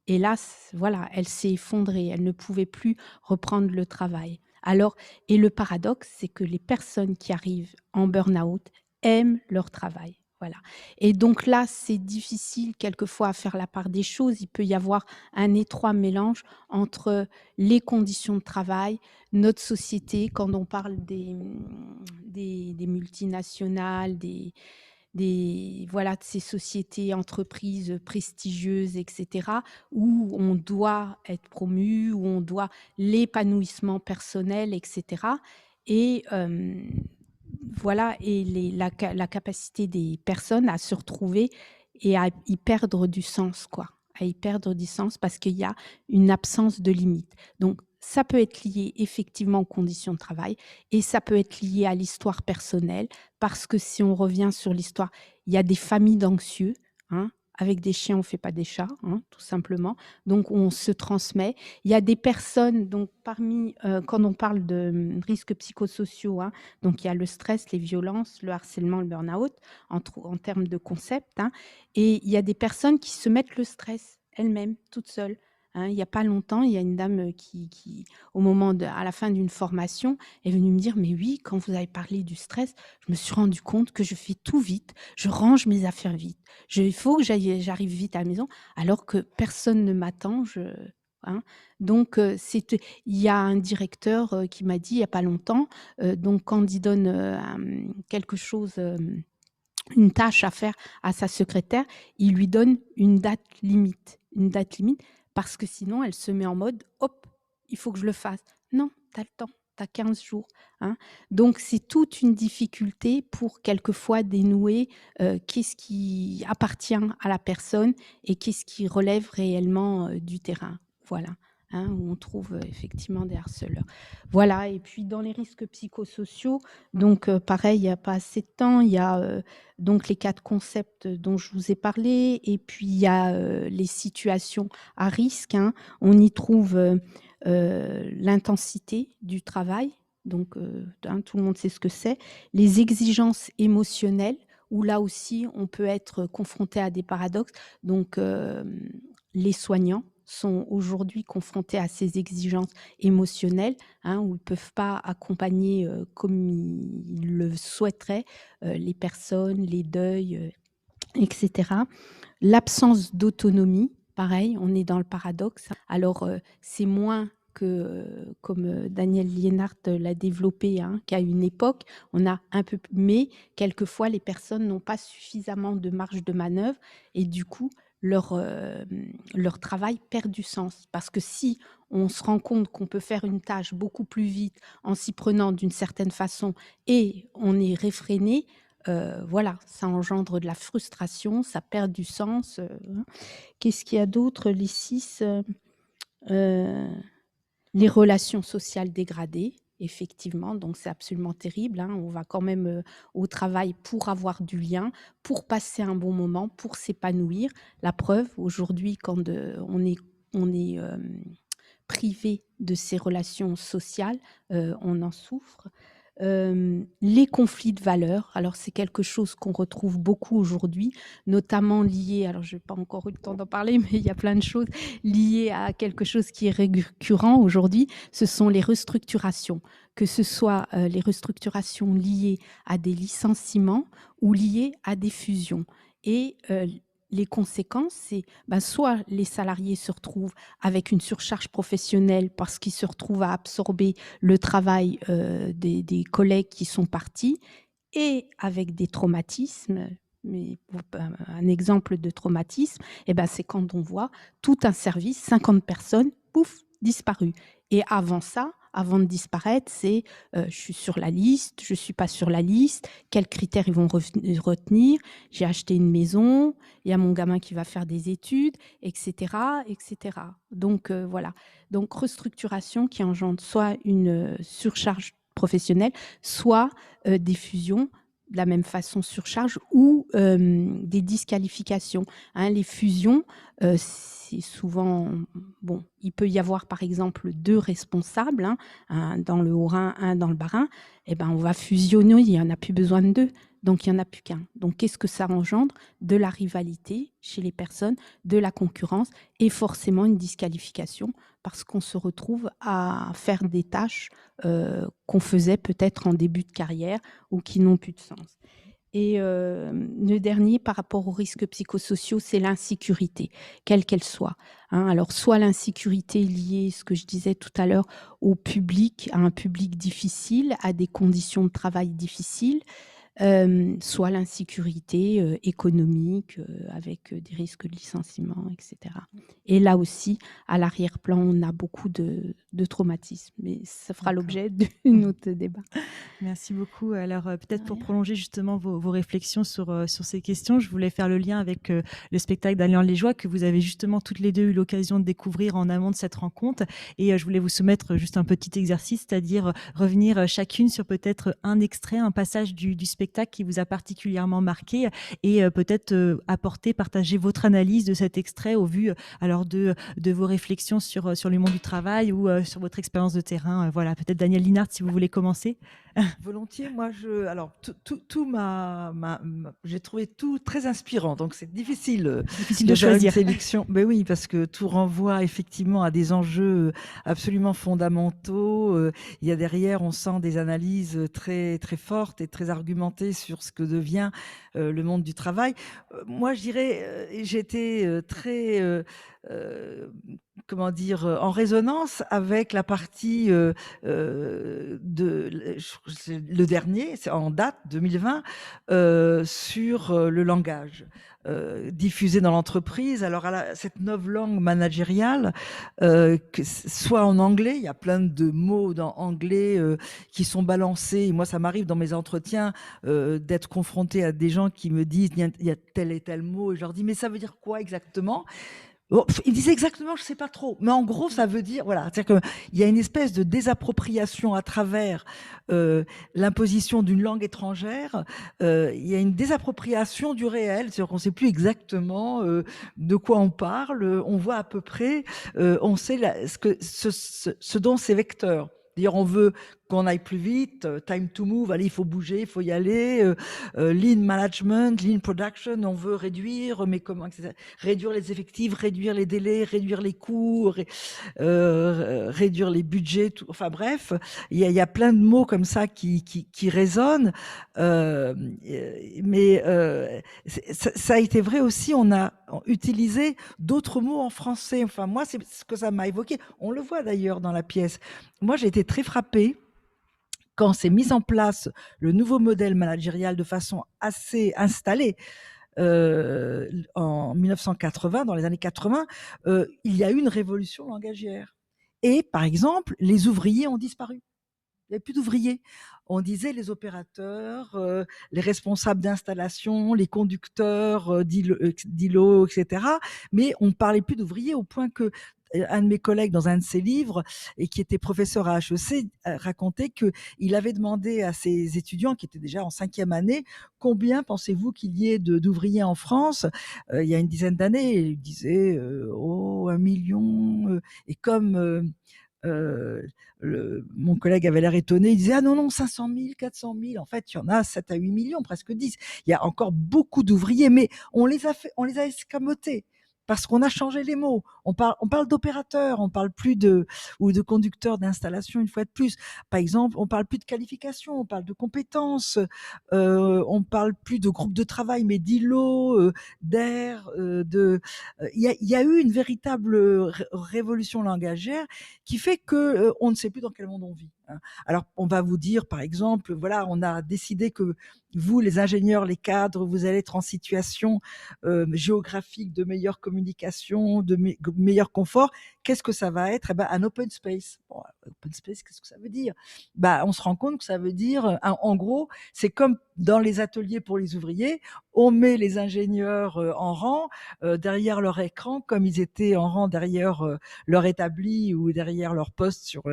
D: Et là, voilà, elle s'est effondrée. Elle ne pouvait plus reprendre le travail. Alors, et le paradoxe, c'est que les personnes qui arrivent en burn-out aiment leur travail. Voilà. Et donc là, c'est difficile quelquefois à faire la part des choses. Il peut y avoir un étroit mélange entre les conditions de travail, notre société, quand on parle des multinationales, voilà, de ces sociétés, entreprises prestigieuses, etc., où on doit être promu, où on doit l'épanouissement personnel, etc. Et voilà, et la capacité des personnes à se retrouver et à y perdre du sens, quoi. À y perdre du sens parce qu'il y a une absence de limite. Donc, ça peut être lié effectivement aux conditions de travail et ça peut être lié à l'histoire personnelle parce que si on revient sur l'histoire, il y a des familles d'anxieux, hein. Avec des chiens, on ne fait pas des chats, hein, tout simplement. Donc, on se transmet. Il y a des personnes, donc parmi, quand on parle de risques psychosociaux, hein, donc il y a le stress, les violences, le harcèlement, le burn-out, en termes de concept, hein, et il y a des personnes qui se mettent le stress elles-mêmes, toutes seules. Hein. Il n'y a pas longtemps, il y a une dame qui au moment à la fin d'une formation, est venue me dire: «Mais oui, quand vous avez parlé du stress, je me suis rendu compte que je fais tout vite, je range mes affaires vite. Il faut que j'arrive vite à la maison alors que personne ne m'attend, hein». Donc il y a un directeur, qui m'a dit il y a pas longtemps, donc quand il donne, quelque chose, une tâche à faire à sa secrétaire, il lui donne une date limite. Une date limite parce que sinon elle se met en mode: «Hop, il faut que je le fasse». Non, tu as le temps, tu as 15 jours, hein. Donc c'est toute une difficulté pour quelquefois dénouer, qu'est-ce qui appartient à la personne et qu'est-ce qui relève réellement, du terrain. Voilà, hein, où on trouve, effectivement des harceleurs. Voilà, et puis dans les risques psychosociaux, donc pareil, il y a pas assez de temps, il y a, donc les 4 concepts dont je vous ai parlé et puis il y a, les situations à risque, hein. On y trouve, l'intensité du travail, donc hein, tout le monde sait ce que c'est. Les exigences émotionnelles, où là aussi on peut être confronté à des paradoxes. Donc les soignants sont aujourd'hui confrontés à ces exigences émotionnelles, hein, où ils ne peuvent pas accompagner comme ils le souhaiteraient les personnes, les deuils, etc. L'absence d'autonomie, pareil, on est dans le paradoxe. Alors, c'est moins que, comme Daniel Liénart l'a développé, hein, qu'à une époque, on a un peu, mais quelquefois, les personnes n'ont pas suffisamment de marge de manœuvre et du coup, leur travail perd du sens. Parce que si on se rend compte qu'on peut faire une tâche beaucoup plus vite en s'y prenant d'une certaine façon et on est réfréné, voilà, ça engendre de la frustration, ça perd du sens. Hein. Qu'est-ce qu'il y a d'autre? Les 6, les relations sociales dégradées, effectivement, donc c'est absolument terrible. Hein. On va quand même au travail pour avoir du lien, pour passer un bon moment, pour s'épanouir. La preuve, aujourd'hui, quand on est privé de ces relations sociales, on en souffre. Les conflits de valeurs, alors c'est quelque chose qu'on retrouve beaucoup aujourd'hui, notamment lié, alors je n'ai pas encore eu le temps d'en parler, mais il y a plein de choses liées à quelque chose qui est récurrent aujourd'hui, ce sont les restructurations, que ce soit les restructurations liées à des licenciements ou liées à des fusions. Et les conséquences, c'est soit les salariés se retrouvent avec une surcharge professionnelle parce qu'ils se retrouvent à absorber le travail des collègues qui sont partis et avec des traumatismes. Mais un exemple de traumatisme, c'est quand on voit tout un service, 50 personnes, pouf, disparues. Et avant ça, avant de disparaître, c'est je suis sur la liste, je ne suis pas sur la liste, quels critères ils vont retenir, j'ai acheté une maison, il y a mon gamin qui va faire des études, etc. etc. Donc voilà, donc restructuration qui engendre soit une surcharge professionnelle, soit des fusions de la même façon surcharge ou des disqualifications. Hein. Les fusions, c'est souvent, bon, il peut y avoir par exemple 2 responsables, hein, un dans le Haut-Rhin, un dans le Bas-Rhin, on va fusionner, il n'y en a plus besoin de 2. Donc, il n'y en a plus qu'un. Donc, qu'est-ce que ça engendre? De la rivalité chez les personnes, de la concurrence et forcément une disqualification parce qu'on se retrouve à faire des tâches qu'on faisait peut-être en début de carrière ou qui n'ont plus de sens. Et le dernier, par rapport aux risques psychosociaux, c'est l'insécurité, quelle qu'elle soit. Hein. Alors, soit l'insécurité liée, ce que je disais tout à l'heure, au public, à un public difficile, à des conditions de travail difficiles, soit l'insécurité économique avec des risques de licenciement, etc. Et là aussi, à l'arrière-plan, on a beaucoup de traumatismes. Mais ça fera l'objet d'un autre débat.
A: Merci beaucoup. Alors, peut-être pour
D: rien.
A: prolonger justement vos réflexions sur ces questions, je voulais faire le lien avec le spectacle d'Alain Léjoie que vous avez justement toutes les deux eu l'occasion de découvrir en amont de cette rencontre. Et je voulais vous soumettre juste un petit exercice, c'est-à-dire revenir chacune sur peut-être un extrait, un passage du spectacle qui vous a particulièrement marqué et peut-être apporter, partager votre analyse de cet extrait au vu alors de vos réflexions sur le monde du travail ou sur votre expérience de terrain. Voilà, peut-être Daniel Linhart, si vous voulez commencer.
C: Volontiers, moi, alors, j'ai trouvé tout très inspirant, donc c'est difficile
A: Difficile de
C: faire une
A: choisir.
C: sélection. Ben oui, parce que tout renvoie effectivement à des enjeux absolument fondamentaux. Il y a derrière, on sent des analyses très, très fortes et très argumentées sur ce que devient le monde du travail. Moi, je dirais, j'étais très... comment dire, en résonance avec la partie c'est le dernier, c'est en date 2020, sur le langage diffusé dans l'entreprise. Alors, cette nouvelle langue managériale, soit en anglais, il y a plein de mots dans anglais qui sont balancés. Et moi, ça m'arrive dans mes entretiens d'être confronté à des gens qui me disent il y a tel et tel mot, et je leur dis mais ça veut dire quoi exactement? Bon, il disait exactement, je sais pas trop, mais en gros, ça veut dire, voilà, c'est-à-dire qu'il y a une espèce de désappropriation à travers l'imposition d'une langue étrangère. Il y a une désappropriation du réel, c'est-à-dire qu'on ne sait plus exactement de quoi on parle. On voit à peu près, on sait ce dont c'est vecteur. D'ailleurs, on veut qu'on aille plus vite, time to move, allez, il faut bouger, il faut y aller, lean management, lean production, on veut réduire, mais comment, etc. Réduire les effectifs, réduire les délais, réduire les coûts, réduire les budgets, tout, enfin bref, il y a plein de mots comme ça qui résonnent, mais ça a été vrai aussi, on a utilisé d'autres mots en français, enfin moi, c'est ce que ça m'a évoqué, on le voit d'ailleurs dans la pièce. Moi, j'ai été très frappée quand s'est mis en place le nouveau modèle managérial de façon assez installée en 1980, dans les années 80, il y a eu une révolution langagière. Et par exemple, les ouvriers ont disparu. Il n'y avait plus d'ouvriers. On disait les opérateurs, les responsables d'installation, les conducteurs d'îlots, etc. Mais on ne parlait plus d'ouvriers au point que un de mes collègues dans un de ses livres et qui était professeur à HEC racontait qu'il avait demandé à ses étudiants qui étaient déjà en 5e année combien pensez-vous qu'il y ait d'ouvriers en France il y a une dizaine d'années. Il disait 1 million et comme mon collègue avait l'air étonné, il disait ah non 500 000, 400 000, en fait il y en a 7 à 8 millions, presque 10. Il y a encore beaucoup d'ouvriers, mais on les a escamotés parce qu'on a changé les mots. On parle d'opérateurs, on parle plus ou de conducteurs d'installation une fois de plus. Par exemple, on parle plus de qualification, on parle de compétences, on parle plus de groupe de travail, mais d'îlots, d'air, il y a eu une véritable révolution langagière qui fait que on ne sait plus dans quel monde on vit. Hein. Alors, on va vous dire, par exemple, voilà, on a décidé que vous, les ingénieurs, les cadres, vous allez être en situation géographique de meilleure communication, de meilleur confort. Qu'est-ce que ça va être? Eh ben, un open space. Bon, open space, qu'est-ce que ça veut dire? Bah, on se rend compte que ça veut dire, en gros, c'est comme dans les ateliers pour les ouvriers, on met les ingénieurs en rang derrière leur écran, comme ils étaient en rang derrière leur établi ou derrière leur poste sur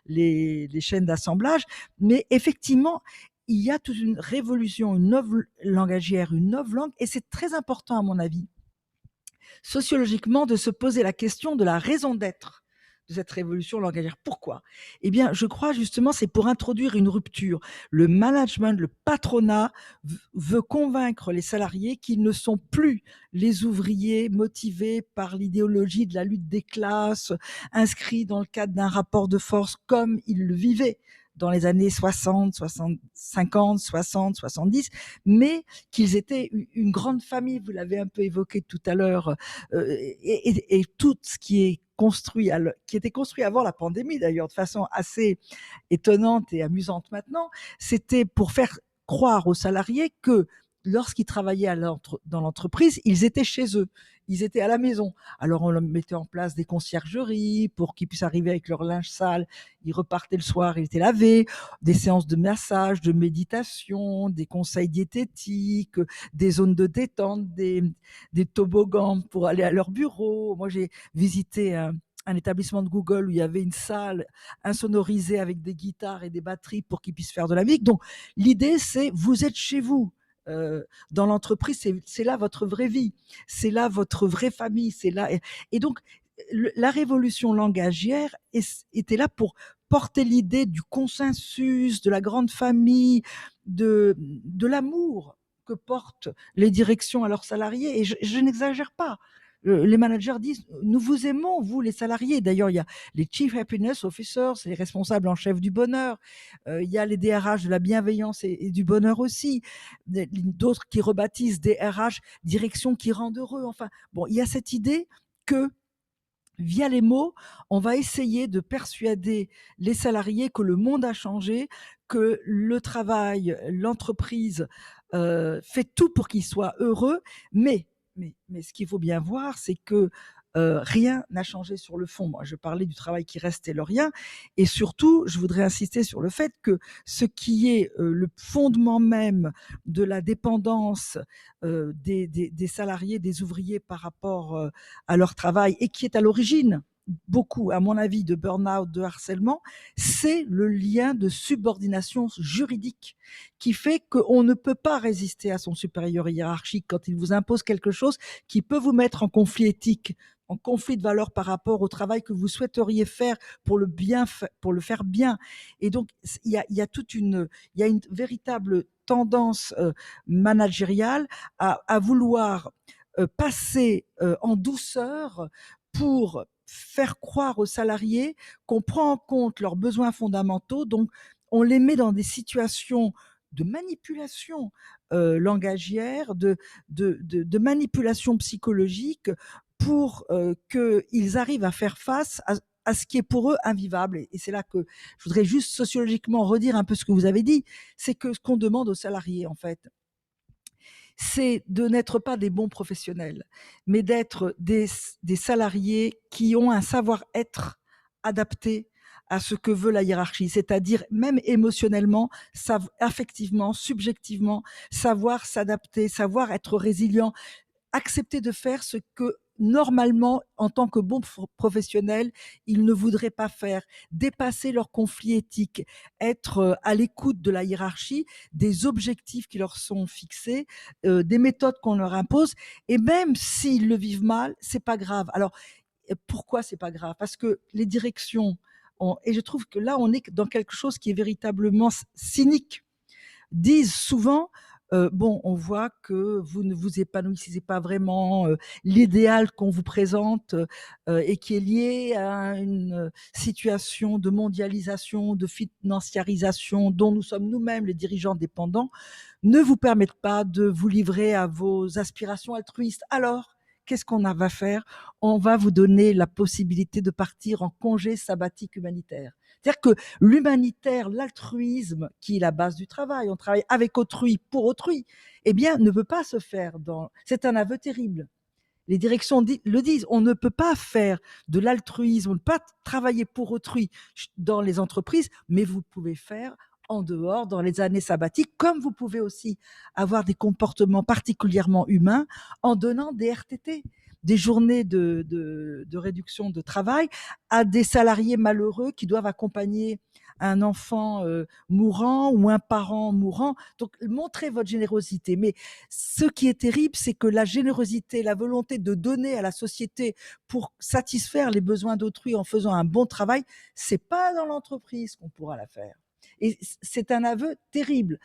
C: les chaînes d'assemblage. Mais effectivement, il y a toute une révolution, une nouvelle langagière, une nouvelle langue, et c'est très important à mon avis, sociologiquement, de se poser la question de la raison d'être de cette révolution langagière. Pourquoi? Eh bien, je crois justement, c'est pour introduire une rupture. Le management, le patronat veut convaincre les salariés qu'ils ne sont plus les ouvriers motivés par l'idéologie de la lutte des classes, inscrits dans le cadre d'un rapport de force comme ils le vivaient dans les années 60, 60, 50, 60, 70, mais qu'ils étaient une grande famille, vous l'avez un peu évoqué tout à l'heure, et tout ce qui est construit, qui était construit avant la pandémie d'ailleurs, de façon assez étonnante et amusante maintenant, c'était pour faire croire aux salariés que lorsqu'ils travaillaient dans l'entreprise, ils étaient chez eux, ils étaient à la maison. Alors on leur mettait en place des conciergeries pour qu'ils puissent arriver avec leur linge sale, ils repartaient le soir, ils étaient lavés, des séances de massage, de méditation, des conseils diététiques, des zones de détente, des toboggans pour aller à leur bureau. Moi j'ai visité un établissement de Google où il y avait une salle insonorisée avec des guitares et des batteries pour qu'ils puissent faire de la musique. Donc l'idée c'est vous êtes chez vous. Dans l'entreprise, c'est là votre vraie vie, c'est là votre vraie famille, c'est là. Et donc, la révolution langagière était là pour porter l'idée du consensus, de la grande famille, de l'amour que portent les directions à leurs salariés. Et je n'exagère pas. Les managers disent nous vous aimons, vous les salariés. D'ailleurs, il y a les Chief Happiness Officers, les responsables en chef du bonheur. Il y a les DRH de la bienveillance et du bonheur aussi. D'autres qui rebaptisent DRH direction qui rendent heureux. Enfin, bon, il y a cette idée que via les mots, on va essayer de persuader les salariés que le monde a changé, que le travail, l'entreprise fait tout pour qu'ils soient heureux, mais ce qu'il faut bien voir, c'est que rien n'a changé sur le fond. Moi, je parlais du travail qui reste taylorien, et surtout, je voudrais insister sur le fait que ce qui est le fondement même de la dépendance des salariés, des ouvriers par rapport à leur travail, et qui est à l'origine beaucoup, à mon avis, de burn-out, de harcèlement, c'est le lien de subordination juridique qui fait qu'on ne peut pas résister à son supérieur hiérarchique quand il vous impose quelque chose qui peut vous mettre en conflit éthique, en conflit de valeurs par rapport au travail que vous souhaiteriez faire pour le faire bien. Et donc, il y a une véritable tendance managériale à vouloir passer en douceur pour faire croire aux salariés qu'on prend en compte leurs besoins fondamentaux. Donc, on les met dans des situations de manipulation langagière, de manipulation psychologique pour qu'ils arrivent à faire face à ce qui est pour eux invivable. Et c'est là que je voudrais juste sociologiquement redire un peu ce que vous avez dit, c'est que ce qu'on demande aux salariés, en fait, c'est de n'être pas des bons professionnels, mais d'être des salariés qui ont un savoir-être adapté à ce que veut la hiérarchie, c'est-à-dire même émotionnellement, affectivement, subjectivement, savoir s'adapter, savoir être résilient, accepter de faire ce que normalement, en tant que bons professionnels, ils ne voudraient pas faire, dépasser leurs conflits éthiques, être à l'écoute de la hiérarchie, des objectifs qui leur sont fixés, des méthodes qu'on leur impose, et même s'ils le vivent mal, c'est pas grave. Alors, pourquoi c'est pas grave? Parce que les directions, et je trouve que là, on est dans quelque chose qui est véritablement cynique, disent souvent bon, on voit que vous ne vous épanouissez pas vraiment, l'idéal qu'on vous présente et qui est lié à une situation de mondialisation, de financiarisation dont nous sommes nous-mêmes les dirigeants dépendants, ne vous permettent pas de vous livrer à vos aspirations altruistes. Alors, qu'est-ce qu'on va faire? On va vous donner la possibilité de partir en congé sabbatique humanitaire. C'est-à-dire que l'humanitaire, l'altruisme, qui est la base du travail, on travaille avec autrui, pour autrui, eh bien, ne peut pas se faire c'est un aveu terrible. Les directions le disent, on ne peut pas faire de l'altruisme, on ne peut pas travailler pour autrui dans les entreprises, mais vous pouvez faire en dehors, dans les années sabbatiques, comme vous pouvez aussi avoir des comportements particulièrement humains en donnant des RTT, des journées de réduction de travail à des salariés malheureux qui doivent accompagner un enfant mourant ou un parent mourant. Donc, montrez votre générosité. Mais ce qui est terrible, c'est que la générosité, la volonté de donner à la société pour satisfaire les besoins d'autrui en faisant un bon travail, c'est pas dans l'entreprise qu'on pourra la faire. Et c'est un aveu terrible.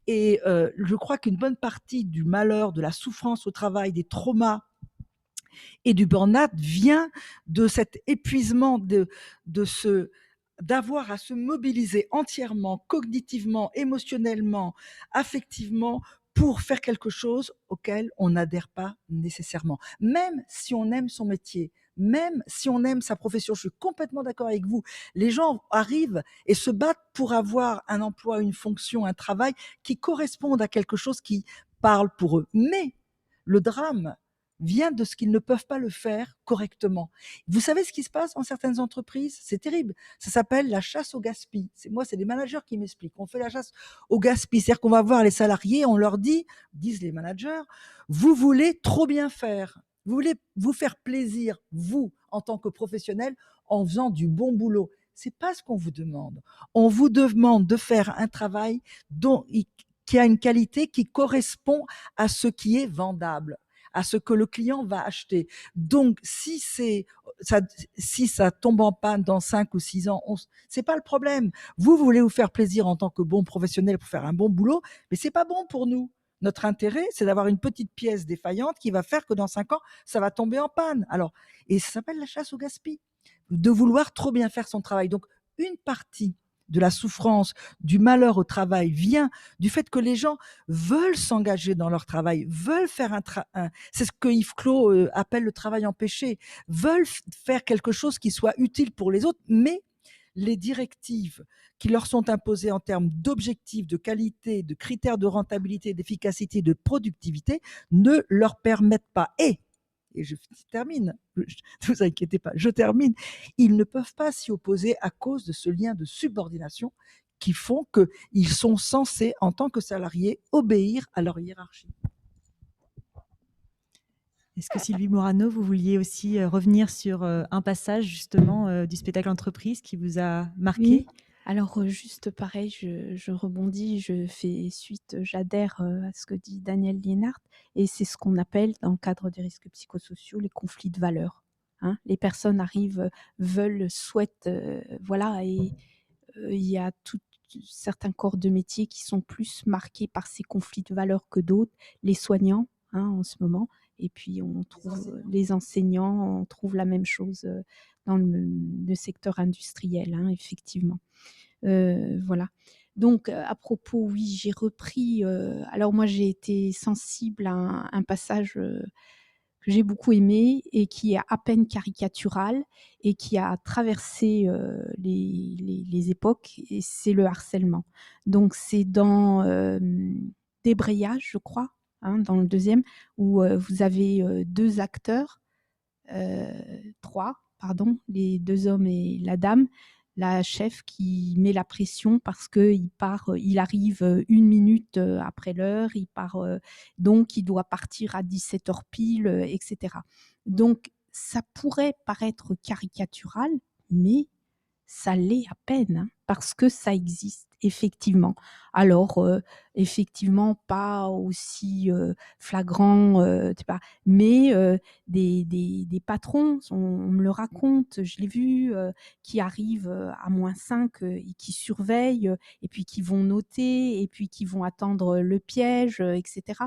C: Et je crois qu'une bonne partie du malheur, de la souffrance au travail, des traumas et du burn-out vient de cet épuisement, d'avoir à se mobiliser entièrement, cognitivement, émotionnellement, affectivement, pour faire quelque chose auquel on n'adhère pas nécessairement. Même si on aime son métier, même si on aime sa profession, je suis complètement d'accord avec vous. Les gens arrivent et se battent pour avoir un emploi, une fonction, un travail qui correspondent à quelque chose qui parle pour eux. Mais le drame vient de ce qu'ils ne peuvent pas le faire correctement. Vous savez ce qui se passe dans certaines entreprises? C'est terrible. Ça s'appelle la chasse au gaspille. C'est des managers qui m'expliquent. On fait la chasse au gaspille. C'est-à-dire qu'on va voir les salariés, on leur dit, disent les managers, vous voulez trop bien faire. Vous voulez vous faire plaisir, vous, en tant que professionnel, en faisant du bon boulot. C'est pas ce qu'on vous demande. On vous demande de faire un travail qui a une qualité qui correspond à ce qui est vendable, à ce que le client va acheter. Donc, si ça tombe en panne dans 5 ou 6 ans, c'est pas le problème. Vous voulez vous faire plaisir en tant que bon professionnel pour faire un bon boulot, mais c'est pas bon pour nous. Notre intérêt, c'est d'avoir une petite pièce défaillante qui va faire que dans 5 ans, ça va tomber en panne. Alors, et ça s'appelle la chasse au gaspille, de vouloir trop bien faire son travail. Donc, une partie de la souffrance, du malheur au travail vient du fait que les gens veulent s'engager dans leur travail, veulent faire c'est ce que Yves Clos appelle le travail empêché, veulent faire quelque chose qui soit utile pour les autres, mais les directives qui leur sont imposées en termes d'objectifs, de qualité, de critères de rentabilité, d'efficacité, de productivité ne leur permettent pas. Et je termine, ne vous inquiétez pas, je termine, ils ne peuvent pas s'y opposer à cause de ce lien de subordination qui font qu'ils sont censés, en tant que salariés, obéir à leur hiérarchie.
A: Est-ce que Sylvie Morano, vous vouliez aussi revenir sur un passage justement du spectacle Entreprise qui vous a marqué?
D: Oui. Alors, juste pareil, je rebondis, je fais suite, j'adhère à ce que dit Daniel Liénart, et c'est ce qu'on appelle, dans le cadre des risques psychosociaux, les conflits de valeurs. Hein. Les personnes arrivent, veulent, souhaitent, voilà, et il y a certains corps de métier qui sont plus marqués par ces conflits de valeurs que d'autres, les soignants, hein, en ce moment, et puis on trouve les enseignants, on trouve la même chose dans le secteur industriel, hein, effectivement. Voilà. Donc, à propos, oui, j'ai repris. Alors, moi, j'ai été sensible à un passage que j'ai beaucoup aimé et qui est à peine caricatural et qui a traversé les époques, et c'est le harcèlement. Donc, c'est dans Débrayage, je crois, hein, dans le deuxième, où vous avez deux acteurs, trois, pardon, les deux hommes et la dame, la chef qui met la pression parce qu'il il arrive 1 minute après l'heure, il part, donc il doit partir à 17h pile, etc. Donc ça pourrait paraître caricatural, mais ça l'est à peine, hein, parce que ça existe effectivement. Alors, effectivement, pas aussi flagrant, mais des patrons, on me le raconte, je l'ai vu, qui arrivent à -5 et qui surveillent, et puis qui vont noter, et puis qui vont attendre le piège, etc.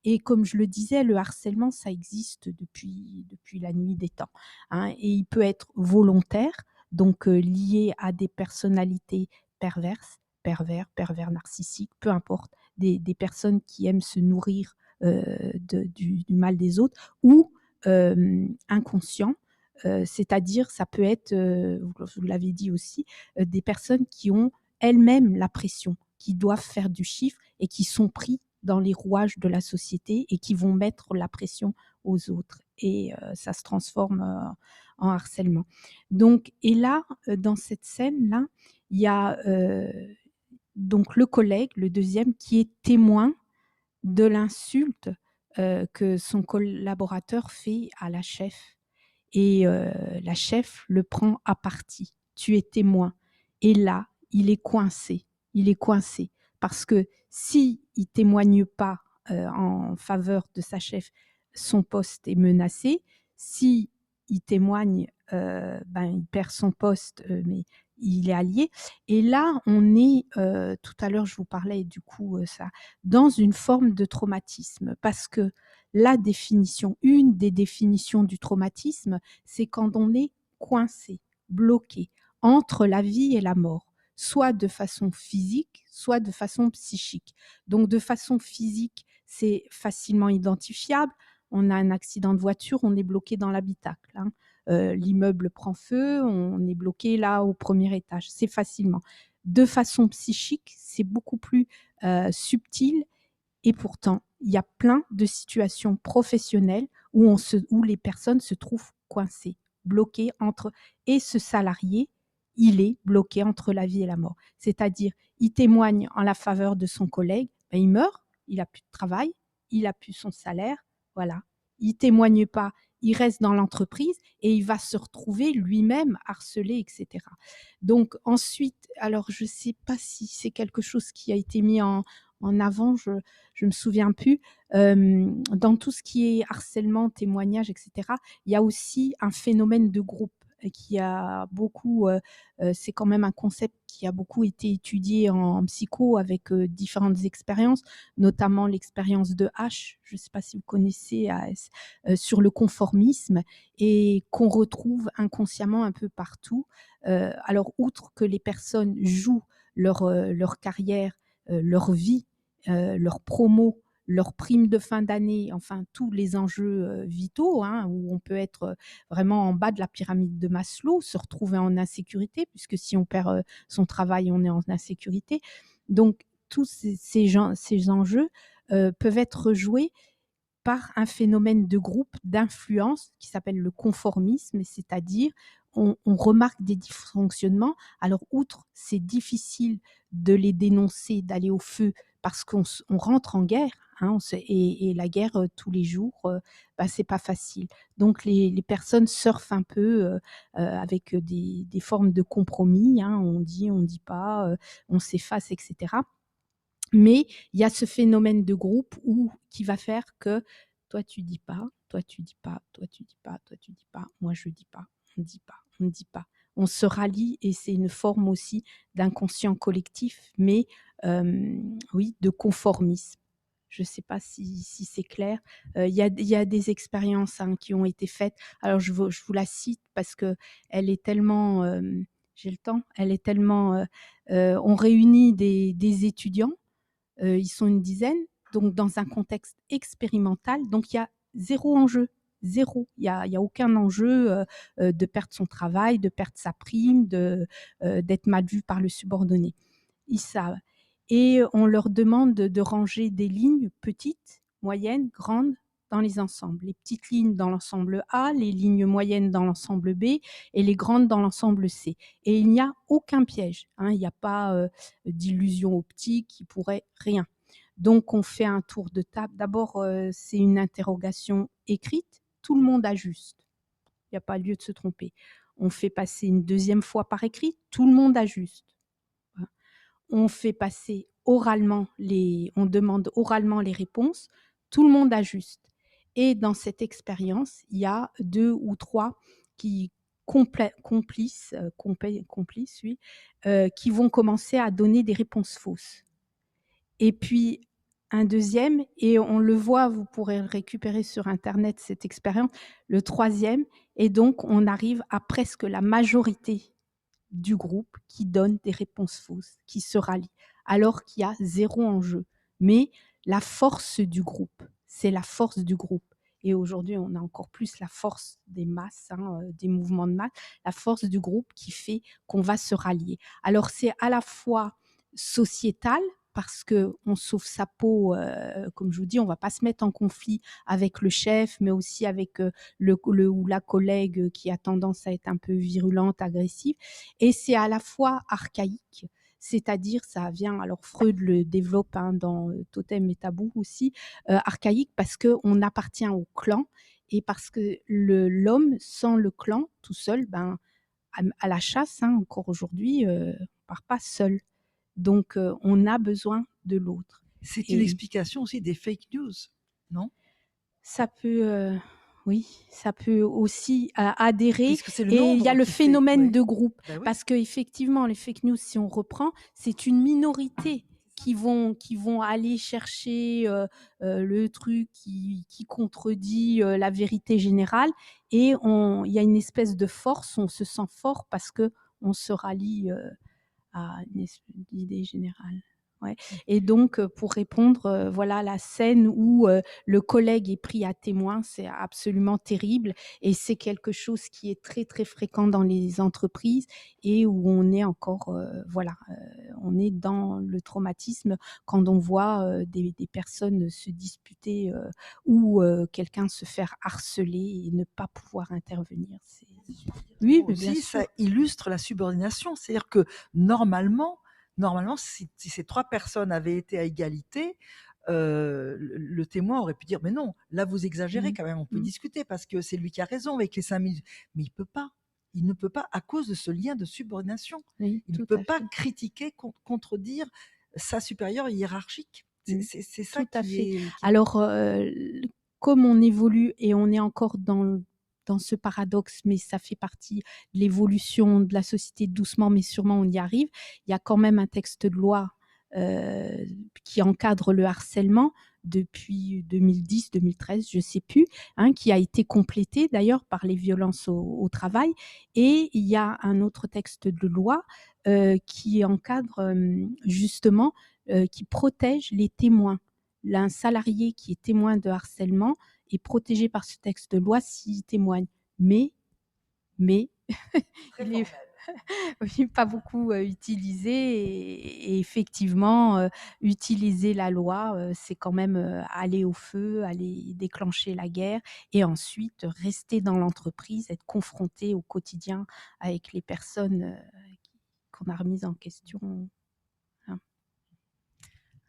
D: Et comme je le disais, le harcèlement, ça existe depuis la nuit des temps, hein, et il peut être volontaire, donc lié à des personnalités perverses, pervers narcissiques, peu importe, des personnes qui aiment se nourrir du mal des autres, ou inconscient, c'est-à-dire ça peut être, vous l'avez dit aussi, des personnes qui ont elles-mêmes la pression, qui doivent faire du chiffre et qui sont pris dans les rouages de la société et qui vont mettre la pression aux autres, et ça se transforme en harcèlement. Donc, et là, dans cette scène-là, il y a donc le collègue, le deuxième, qui est témoin de l'insulte que son collaborateur fait à la chef. Et la chef le prend à partie. Tu es témoin. Et là, il est coincé. Il est coincé parce que si il témoigne pas en faveur de sa chef, son poste est menacé. Si il témoigne, il perd son poste, mais il est allié. Et là, on est, tout à l'heure, je vous parlais du coup, ça, dans une forme de traumatisme, parce que une des définitions du traumatisme, c'est quand on est coincé, bloqué entre la vie et la mort, soit de façon physique, soit de façon psychique. Donc de façon physique, c'est facilement identifiable. On a un accident de voiture, on est bloqué dans l'habitacle, hein. L'immeuble prend feu, on est bloqué là au premier étage, c'est facilement. De façon psychique, c'est beaucoup plus subtil, et pourtant, il y a plein de situations professionnelles où les personnes se trouvent coincées, bloquées entre, et ce salarié, il est bloqué entre la vie et la mort. C'est-à-dire, il témoigne en la faveur de son collègue, ben il meurt, il a plus de travail, il a plus son salaire, voilà. Il témoigne pas, il reste dans l'entreprise et il va se retrouver lui-même harcelé, etc. Donc ensuite, alors je sais pas si c'est quelque chose qui a été mis en avant, je me souviens plus. Dans tout ce qui est harcèlement, témoignage, etc., il y a aussi un phénomène de groupe qui a beaucoup, c'est quand même un concept qui a beaucoup été étudié en psycho avec différentes expériences, notamment l'expérience de H, je ne sais pas si vous connaissez AS, sur le conformisme, et qu'on retrouve inconsciemment un peu partout. Alors, outre que les personnes jouent leur carrière, leur vie, leur promo, leurs primes de fin d'année, enfin tous les enjeux vitaux, hein, où on peut être vraiment en bas de la pyramide de Maslow, se retrouver en insécurité, puisque si on perd son travail, on est en insécurité. Donc tous ces enjeux peuvent être joués par un phénomène de groupe, d'influence qui s'appelle le conformisme, c'est-à-dire on remarque des dysfonctionnements. Alors, outre, c'est difficile de les dénoncer, d'aller au feu, parce qu'on rentre en guerre, hein, et la guerre, tous les jours, c'est pas facile. Donc, les personnes surfent un peu avec des formes de compromis, hein, on dit, on dit pas, on s'efface, etc. Mais il y a ce phénomène de groupe qui va faire que toi tu dis pas, toi tu dis pas, toi tu dis pas, toi tu dis pas, moi je dis pas, on dit pas, on ne dit pas. On se rallie et c'est une forme aussi d'inconscient collectif, mais oui, de conformisme. Je ne sais pas si c'est clair. Il y a des expériences hein, qui ont été faites. Alors je vous la cite parce que elle est tellement, j'ai le temps, elle est tellement. On réunit des étudiants, ils sont une dizaine, donc dans un contexte expérimental. Donc il y a zéro enjeu, zéro. Il y a aucun enjeu de perdre son travail, de perdre sa prime, d'être mal vu par le subordonné. Ils savent. Et on leur demande de ranger des lignes petites, moyennes, grandes dans les ensembles. Les petites lignes dans l'ensemble A, les lignes moyennes dans l'ensemble B et les grandes dans l'ensemble C. Et il n'y a aucun piège, hein, il n'y a pas d'illusion optique, il pourrait rien. Donc on fait un tour de table. D'abord, c'est une interrogation écrite, tout le monde ajuste. Il n'y a pas lieu de se tromper. On fait passer une deuxième fois par écrit, tout le monde ajuste. On fait passer oralement on demande oralement les réponses, tout le monde ajuste. Et dans cette expérience, il y a 2 ou 3 qui complices, oui, qui vont commencer à donner des réponses fausses. Et puis un deuxième, et on le voit, vous pourrez récupérer sur internet cette expérience, le troisième, et donc on arrive à presque la majorité du groupe qui donne des réponses fausses, qui se rallie, alors qu'il y a zéro enjeu. Mais la force du groupe, c'est la force du groupe. Et aujourd'hui, on a encore plus la force des masses, hein, des mouvements de masse, la force du groupe qui fait qu'on va se rallier. Alors, c'est à la fois sociétal, parce qu'on sauve sa peau, comme je vous dis, on ne va pas se mettre en conflit avec le chef, mais aussi avec le ou la collègue qui a tendance à être un peu virulente, agressive. Et c'est à la fois archaïque, c'est-à-dire ça vient, alors Freud le développe hein, dans Totem et Tabou aussi, archaïque parce qu'on appartient au clan et parce que l'homme sans le clan tout seul, à la chasse, hein, encore aujourd'hui, repart pas seul. Donc, on a besoin de l'autre.
C: C'est une
D: Et
C: explication aussi des fake news, non?
D: ça peut, oui, ça peut aussi adhérer.
C: Puisque c'est le
D: Et il y a
C: nombre
D: le
C: qui fait,
D: phénomène
C: ouais.
D: de groupe.
C: Bah oui.
D: Parce qu'effectivement, les fake news, si on reprend, c'est une minorité qui vont aller chercher le truc qui contredit la vérité générale. Et il y a une espèce de force, on se sent fort parce qu'on se rallie à une idée générale. Ouais. Et donc, pour répondre, voilà la scène où le collègue est pris à témoin, c'est absolument terrible et c'est quelque chose qui est très, très fréquent dans les entreprises et où on est encore, voilà, on est dans le traumatisme quand on voit des personnes se disputer ou quelqu'un se faire harceler et ne pas pouvoir intervenir. Oui, mais bien
C: Aussi,
D: sûr.
C: ça illustre la subordination. C'est-à-dire que normalement, si ces 3 personnes avaient été à égalité, le témoin aurait pu dire: «Mais non, là vous exagérez
D: Mmh.
C: quand même, on peut
D: Mmh.
C: discuter parce que c'est lui qui a raison avec les 5 000». Mais il peut pas. Il ne peut pas à cause de ce lien de subordination.
D: Oui,
C: Il ne
D: tout
C: peut
D: à
C: pas
D: fait.
C: critiquer, contredire sa supérieure hiérarchique.
D: Mmh.
C: C'est ça
D: Tout à fait.
C: qui est
D: Alors, comme on évolue et on est encore dans ce paradoxe, mais ça fait partie de l'évolution de la société doucement mais sûrement on y arrive. Il y a quand même un texte de loi, heu, qui encadre le harcèlement depuis 2010-2013, je sais plus, hein, qui a été complété d'ailleurs par les violences au travail et il y a un autre texte de loi, qui encadre, justement qui protège les témoins. Un salarié qui est témoin de harcèlement est protégé par ce texte de loi s'il témoigne. Mais
C: très
D: il est
C: formel.
D: oui, pas beaucoup utilisé et effectivement, utiliser la loi, c'est quand même, aller au feu, aller déclencher la guerre et ensuite rester dans l'entreprise, être confronté au quotidien avec les personnes, qui qu'on a remises en question, hein.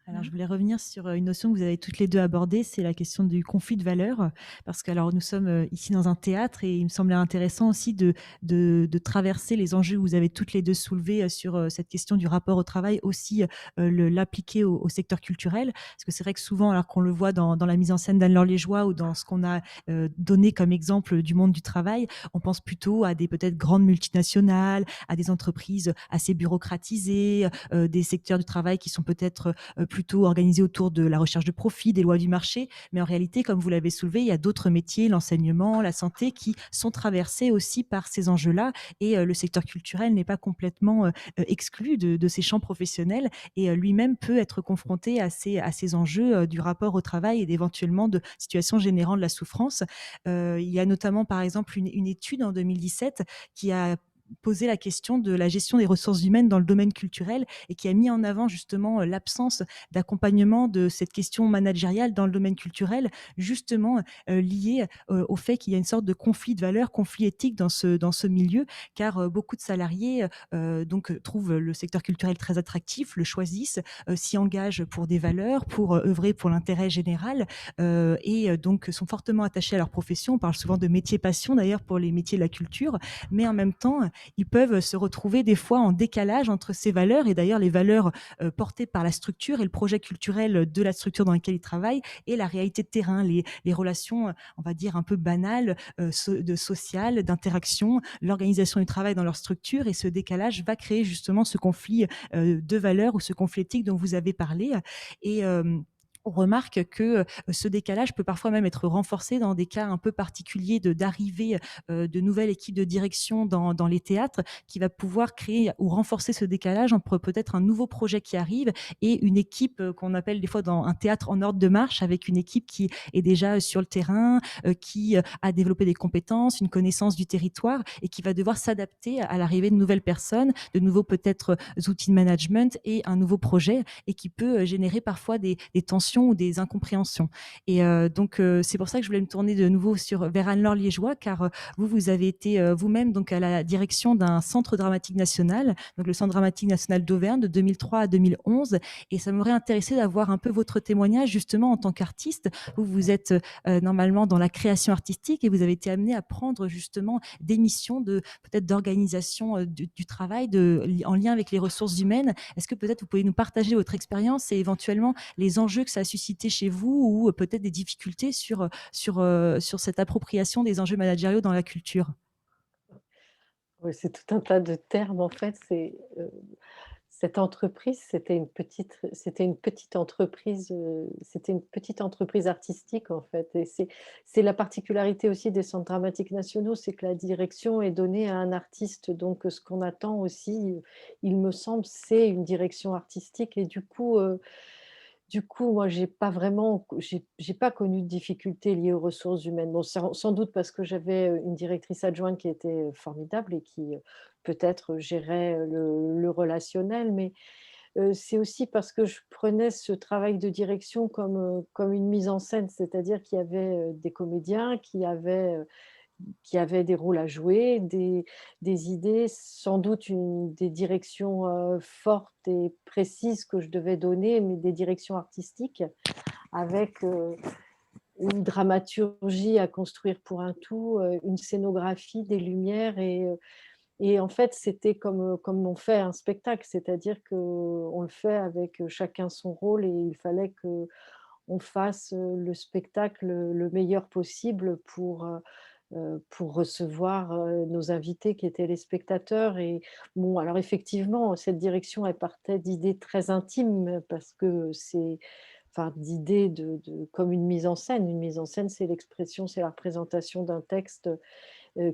A: Alors,
D: Mmh.
A: je voulais revenir sur une notion que vous avez toutes les deux abordée, c'est la question du conflit de valeurs. Parce que alors, nous sommes ici dans un théâtre et il me semblait intéressant aussi de traverser les enjeux que vous avez toutes les deux soulevés sur cette question du rapport au travail, aussi l'appliquer au secteur culturel. Parce que c'est vrai que souvent, alors qu'on le voit dans la mise en scène d'Anne-Laure Léjoie ou dans ce qu'on a donné comme exemple du monde du travail, on pense plutôt à des peut-être grandes multinationales, à des entreprises assez bureaucratisées, des secteurs du travail qui sont peut-être plutôt organisé autour de la recherche de profit, des lois du marché. Mais en réalité, comme vous l'avez soulevé, il y a d'autres métiers, l'enseignement, la santé, qui sont traversés aussi par ces enjeux-là. Et le secteur culturel n'est pas complètement exclu de ces champs professionnels et lui-même peut être confronté à ces enjeux du rapport au travail et d'éventuellement de situations générant de la souffrance. Il y a notamment, par exemple, une étude en 2017 qui a posé la question de la gestion des ressources humaines dans le domaine culturel et qui a mis en avant justement l'absence d'accompagnement de cette question managériale dans le domaine culturel, justement liée au fait qu'il y a une sorte de conflit de valeurs, conflit éthique dans ce milieu, car beaucoup de salariés trouvent le secteur culturel très attractif, le choisissent, s'y engagent pour des valeurs, pour œuvrer pour l'intérêt général et donc sont fortement attachés à leur profession. On parle souvent de métier passion d'ailleurs pour les métiers de la culture, mais en même temps, ils peuvent se retrouver des fois en décalage entre ces valeurs et d'ailleurs les valeurs portées par la structure et le projet culturel de la structure dans laquelle ils travaillent et la réalité de terrain, les relations, on va dire, un peu banales, de sociales, d'interaction, l'organisation du travail dans leur structure. Et ce décalage va créer justement ce conflit de valeurs ou ce conflit éthique dont vous avez parlé. Et on remarque que ce décalage peut parfois même être renforcé dans des cas un peu particuliers d'arrivée de nouvelles équipes de direction dans les théâtres qui va pouvoir créer ou renforcer ce décalage entre peut-être un nouveau projet qui arrive et une équipe qu'on appelle des fois dans un théâtre en ordre de marche avec une équipe qui est déjà sur le terrain, qui a développé des compétences, une connaissance du territoire et qui va devoir s'adapter à l'arrivée de nouvelles personnes, de nouveaux peut-être outils de management et un nouveau projet et qui peut générer parfois des tensions questions ou des incompréhensions. Et donc, c'est pour ça que je voulais me tourner de nouveau vers Anne-Laure Liégeois, car vous avez été vous-même donc à la direction d'un centre dramatique national, donc le Centre dramatique national d'Auvergne de 2003 à 2011. Et ça m'aurait intéressé d'avoir un peu votre témoignage justement en tant qu'artiste. Vous êtes normalement dans la création artistique et vous avez été amené à prendre justement des missions peut-être d'organisation du travail en lien avec les ressources humaines. Est-ce que peut-être vous pouvez nous partager votre expérience et éventuellement les enjeux que ça a suscité chez vous ou peut-être des difficultés sur cette appropriation des enjeux managériaux dans la culture?
B: Oui, c'est tout un tas de termes en fait. Cette entreprise, c'était une petite entreprise, c'était une petite entreprise artistique en fait et c'est la particularité aussi des centres dramatiques nationaux, c'est que la direction est donnée à un artiste donc ce qu'on attend aussi, il me semble, c'est une direction artistique et du coup, moi, j'ai pas connu de difficultés liées aux ressources humaines. Bon, sans doute parce que j'avais, une directrice adjointe qui était, formidable et qui, peut-être, gérait, le relationnel, mais, c'est aussi parce que je prenais ce travail de direction comme une mise en scène. C'est-à-dire qu'il y avait, des comédiens qui avaient des rôles à jouer, des idées, sans doute des directions, fortes et précises que je devais donner, mais des directions artistiques avec, une dramaturgie à construire pour un tout, une scénographie, des lumières et en fait, c'était comme on fait un spectacle, c'est-à-dire qu'on le fait avec, chacun son rôle et il fallait qu'on fasse, le spectacle, le meilleur possible pour recevoir, nos invités qui étaient les spectateurs et bon, alors effectivement, cette direction, elle partait d'idées très intimes parce que d'idées comme une mise en scène. Une mise en scène, c'est l'expression, c'est la représentation d'un texte,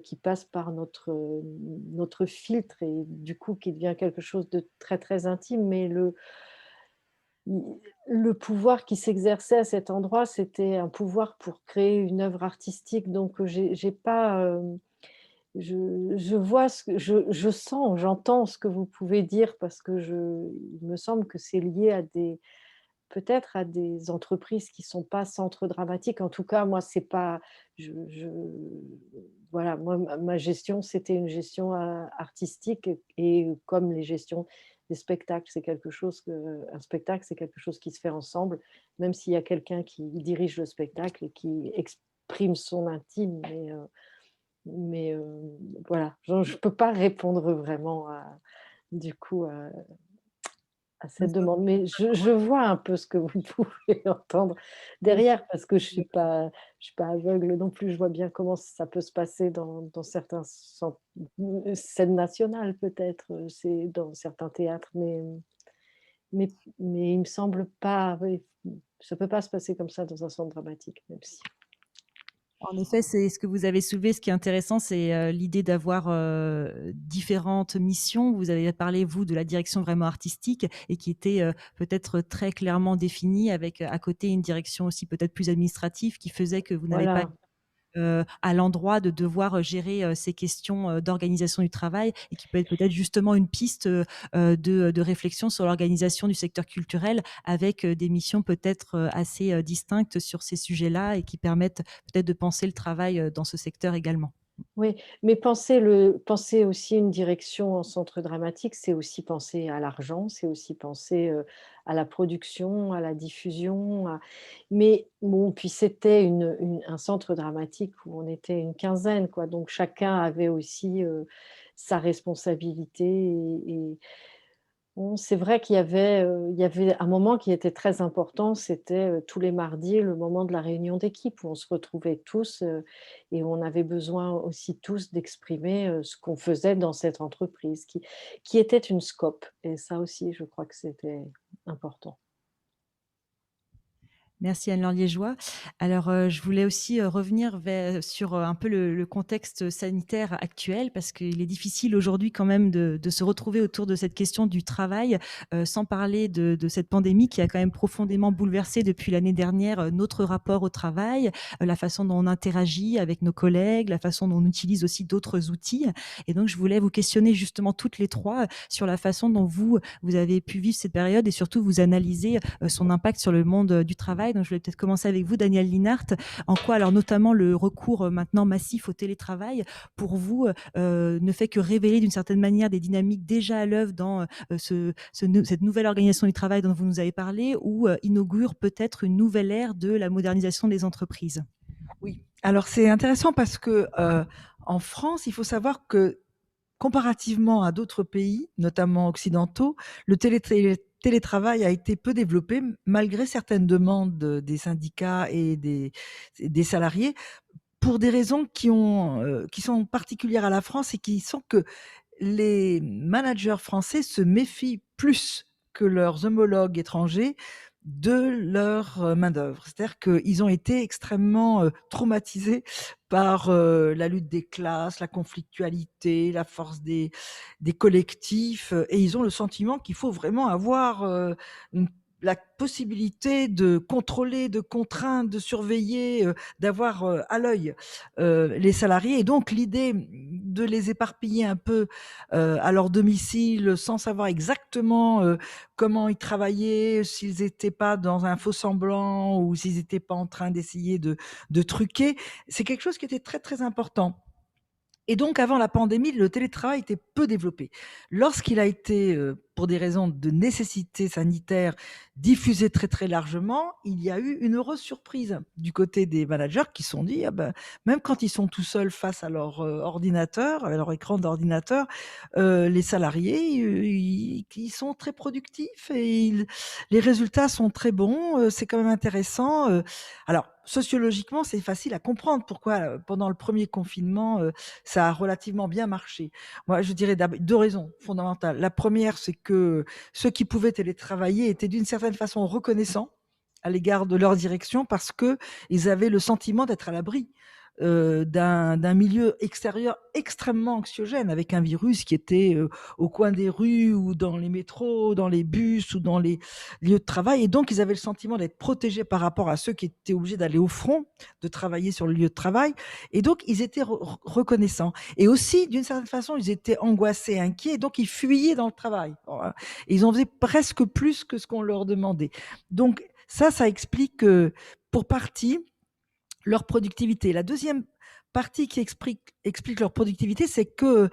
B: qui passe par notre filtre et du coup qui devient quelque chose de très, très intime. Mais le pouvoir qui s'exerçait à cet endroit, c'était un pouvoir pour créer une œuvre artistique. Donc, j'ai pas, je vois je sens, j'entends ce que vous pouvez dire parce que il me semble que c'est lié peut-être à des entreprises qui sont pas centres dramatiques. En tout cas, moi, c'est pas voilà, moi, ma gestion, c'était une gestion, artistique et comme les gestions des spectacles, un spectacle, c'est quelque chose qui se fait ensemble, même s'il y a quelqu'un qui dirige le spectacle et qui exprime son intime, mais voilà, je peux pas répondre vraiment du coup, à cette demande, mais je vois un peu ce que vous pouvez entendre derrière parce que je suis pas aveugle non plus. Je vois bien comment ça peut se passer dans certains scènes nationales peut-être, c'est dans certains théâtres, mais il me semble pas, oui, ça peut pas se passer comme ça dans un centre dramatique, même si
A: En effet, c'est ce que vous avez soulevé. Ce qui est intéressant, c'est l'idée d'avoir différentes missions. Vous avez parlé, vous, de la direction vraiment artistique et qui était peut-être très clairement définie avec à côté une direction aussi peut-être plus administrative qui faisait que vous n'avez pas
B: voilà.
A: à l'endroit de devoir gérer ces questions d'organisation du travail et qui peut être peut-être justement une piste de réflexion sur l'organisation du secteur culturel avec des missions peut-être assez distinctes sur ces sujets-là et qui permettent peut-être de penser le travail dans ce secteur également.
B: Oui, mais penser aussi une direction en centre dramatique, c'est aussi penser à l'argent, c'est aussi penser, à la production, à la diffusion, mais bon, puis c'était un centre dramatique où on était une quinzaine, quoi, donc chacun avait aussi, sa responsabilité et bon, c'est vrai qu'il y avait un moment qui était très important, c'était, tous les mardis, le moment de la réunion d'équipe où on se retrouvait tous, et on avait besoin aussi tous d'exprimer, ce qu'on faisait dans cette entreprise qui était une scope et ça aussi, je crois que c'était important.
A: Merci Anne-Laure Liégeois. Alors, je voulais aussi revenir sur un peu le contexte sanitaire actuel, parce qu'il est difficile aujourd'hui quand même de se retrouver autour de cette question du travail, sans parler de cette pandémie qui a quand même profondément bouleversé depuis l'année dernière notre rapport au travail, la façon dont on interagit avec nos collègues, la façon dont on utilise aussi d'autres outils. Et donc, je voulais vous questionner justement toutes les trois sur la façon dont vous avez pu vivre cette période et surtout vous analyser son impact sur le monde du travail. Donc, je vais peut-être commencer avec vous, Daniel Linhart. En quoi, alors notamment, le recours maintenant massif au télétravail, pour vous, ne fait que révéler d'une certaine manière des dynamiques déjà à l'œuvre dans cette nouvelle organisation du travail dont vous nous avez parlé, ou inaugure peut-être une nouvelle ère de la modernisation des entreprises?
C: Oui, alors c'est intéressant parce que en France, il faut savoir que comparativement à d'autres pays, notamment occidentaux, le télétravail a été peu développé malgré certaines demandes des syndicats et des salariés, pour des raisons qui sont particulières à la France et qui sont que les managers français se méfient plus que leurs homologues étrangers de leur main-d'œuvre. C'est-à-dire qu'ils ont été extrêmement traumatisés par la lutte des classes, la conflictualité, la force des collectifs, et ils ont le sentiment qu'il faut vraiment avoir la possibilité de contrôler, de contraindre, de surveiller, d'avoir à l'œil les salariés. Et donc l'idée de les éparpiller un peu à leur domicile sans savoir exactement comment ils travaillaient, s'ils n'étaient pas dans un faux semblant ou s'ils n'étaient pas en train d'essayer de truquer, c'est quelque chose qui était très très important. Et donc, avant la pandémie, le télétravail était peu développé. Lorsqu'il a été, pour des raisons de nécessité sanitaire, diffusé très très largement, il y a eu une heureuse surprise du côté des managers qui se sont dit, ah ben, même quand ils sont tout seuls face à leur ordinateur, à leur écran d'ordinateur, les salariés, ils sont très productifs et les résultats sont très bons. C'est quand même intéressant. Alors, sociologiquement, c'est facile à comprendre pourquoi, pendant le premier confinement, ça a relativement bien marché. Moi, je dirais deux raisons fondamentales. La première, c'est que ceux qui pouvaient télétravailler étaient d'une certaine façon reconnaissants à l'égard de leur direction parce qu'ils avaient le sentiment d'être à l'abri d'un milieu extérieur extrêmement anxiogène, avec un virus qui était au coin des rues ou dans les métros, dans les bus ou dans les lieux de travail. Et donc, ils avaient le sentiment d'être protégés par rapport à ceux qui étaient obligés d'aller au front, de travailler sur le lieu de travail. Et donc, ils étaient reconnaissants. Et aussi, d'une certaine façon, ils étaient angoissés, inquiets, et donc ils fuyaient dans le travail. Et ils en faisaient presque plus que ce qu'on leur demandait. Donc, ça explique pour partie leur productivité. La deuxième partie qui explique leur productivité, c'est que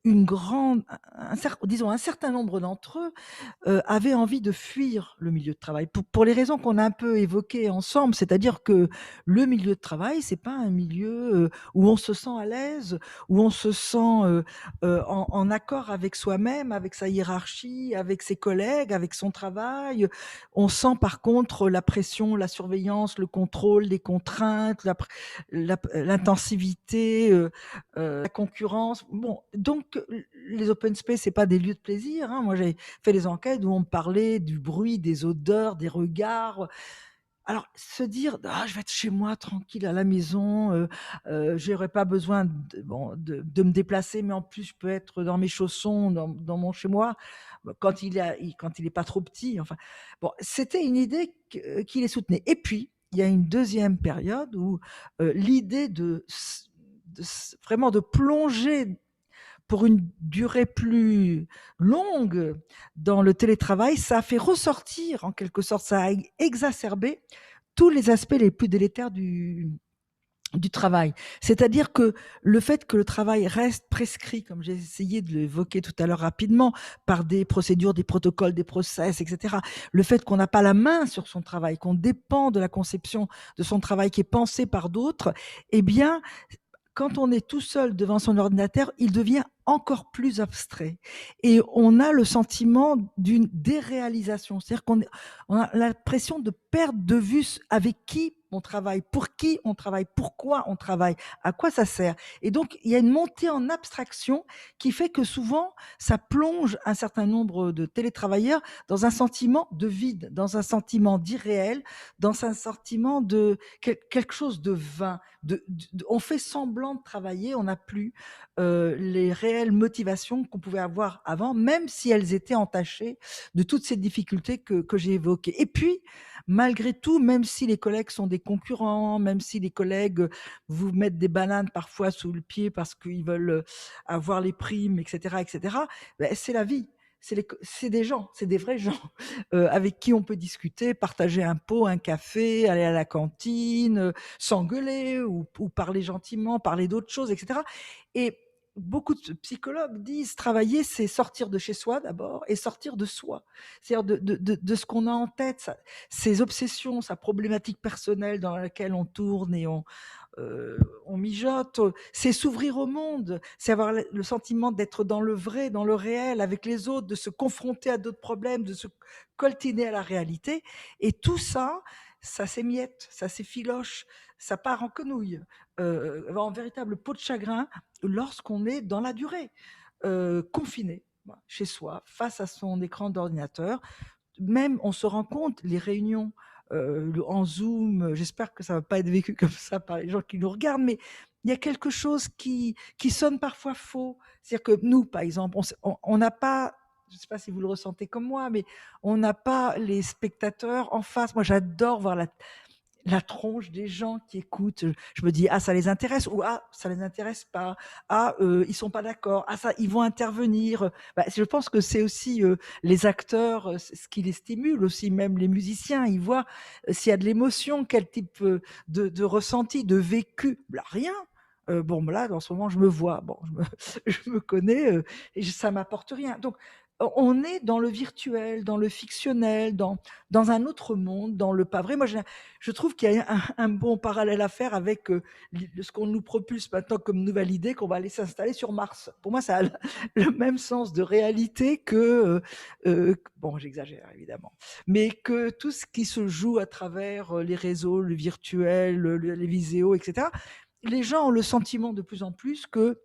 C: disons un certain nombre d'entre eux avaient envie de fuir le milieu de travail pour les raisons qu'on a un peu évoquées ensemble, c'est-à-dire que le milieu de travail, c'est pas un milieu où on se sent à l'aise, où on se sent en accord avec soi-même, avec sa hiérarchie, avec ses collègues, avec son travail. On sent par contre la pression, la surveillance, le contrôle, les contraintes, l'intensivité, la concurrence. Bon, donc les open space, c'est pas des lieux de plaisir, hein. Moi, j'ai fait des enquêtes où on me parlait du bruit, des odeurs, des regards. Alors, se dire, ah, je vais être chez moi tranquille à la maison, j'aurais pas besoin de me déplacer, mais en plus, je peux être dans mes chaussons, dans mon chez moi, quand il est pas trop petit. Enfin, bon, c'était une idée qui les soutenait. Et puis, il y a une deuxième période où l'idée vraiment de plonger pour une durée plus longue dans le télétravail, ça a fait ressortir, en quelque sorte, ça a exacerbé tous les aspects les plus délétères du travail. C'est-à-dire que le fait que le travail reste prescrit, comme j'ai essayé de l'évoquer tout à l'heure rapidement, par des procédures, des protocoles, des process, etc. Le fait qu'on n'a pas la main sur son travail, qu'on dépend de la conception de son travail qui est pensée par d'autres, eh bien, quand on est tout seul devant son ordinateur, il devient encore plus abstrait. Et on a le sentiment d'une déréalisation. C'est-à-dire on a l'impression de perdre de vue avec qui on travaille, pour qui on travaille, pourquoi on travaille, à quoi ça sert. Et donc, il y a une montée en abstraction qui fait que souvent, ça plonge un certain nombre de télétravailleurs dans un sentiment de vide, dans un sentiment d'irréel, dans un sentiment de quelque chose de vain. On fait semblant de travailler, on n'a plus les réelles motivations qu'on pouvait avoir avant, même si elles étaient entachées de toutes ces difficultés que j'ai évoquées. Et puis, malgré tout, même si les collègues sont des concurrents, même si les collègues vous mettent des bananes parfois sous le pied parce qu'ils veulent avoir les primes, etc., etc., ben, c'est la vie. C'est des gens, c'est des vrais gens avec qui on peut discuter, partager un pot, un café, aller à la cantine, s'engueuler ou parler gentiment, parler d'autres choses, etc. Et beaucoup de psychologues disent travailler, c'est sortir de chez soi d'abord et sortir de soi. C'est-à-dire de ce qu'on a en tête, ses obsessions, sa problématique personnelle dans laquelle on tourne et on mijote, c'est s'ouvrir au monde, c'est avoir le sentiment d'être dans le vrai, dans le réel, avec les autres, de se confronter à d'autres problèmes, de se coltiner à la réalité. Et tout ça, ça s'émiette, ça s'effiloche, ça part en quenouille, en véritable peau de chagrin lorsqu'on est dans la durée, confiné, voilà, chez soi, face à son écran d'ordinateur. Même, on se rend compte, les réunions en Zoom, j'espère que ça va pas être vécu comme ça par les gens qui nous regardent, mais il y a quelque chose qui sonne parfois faux. C'est-à-dire que nous, par exemple, on n'a pas, je ne sais pas si vous le ressentez comme moi, mais on n'a pas les spectateurs en face. Moi, j'adore voir la tronche des gens qui écoutent. Je me dis, ah, ça les intéresse, ou ah, ça les intéresse pas, ah, ils sont pas d'accord, ah, ça, ils vont intervenir. Bah, je pense que c'est aussi les acteurs, ce qui les stimule, aussi même les musiciens, ils voient s'il y a de l'émotion, quel type de ressenti, de vécu. Là, rien. Bon, là, dans ce moment, je me vois, bon, je me connais, et ça m'apporte rien. Donc, on est dans le virtuel, dans le fictionnel, dans un autre monde, dans le pas vrai. Moi, je trouve qu'il y a un bon parallèle à faire avec ce qu'on nous propulse maintenant comme nouvelle idée, qu'on va aller s'installer sur Mars. Pour moi, ça a le même sens de réalité bon, j'exagère évidemment, mais que tout ce qui se joue à travers les réseaux, le virtuel, les vidéos, etc., les gens ont le sentiment de plus en plus que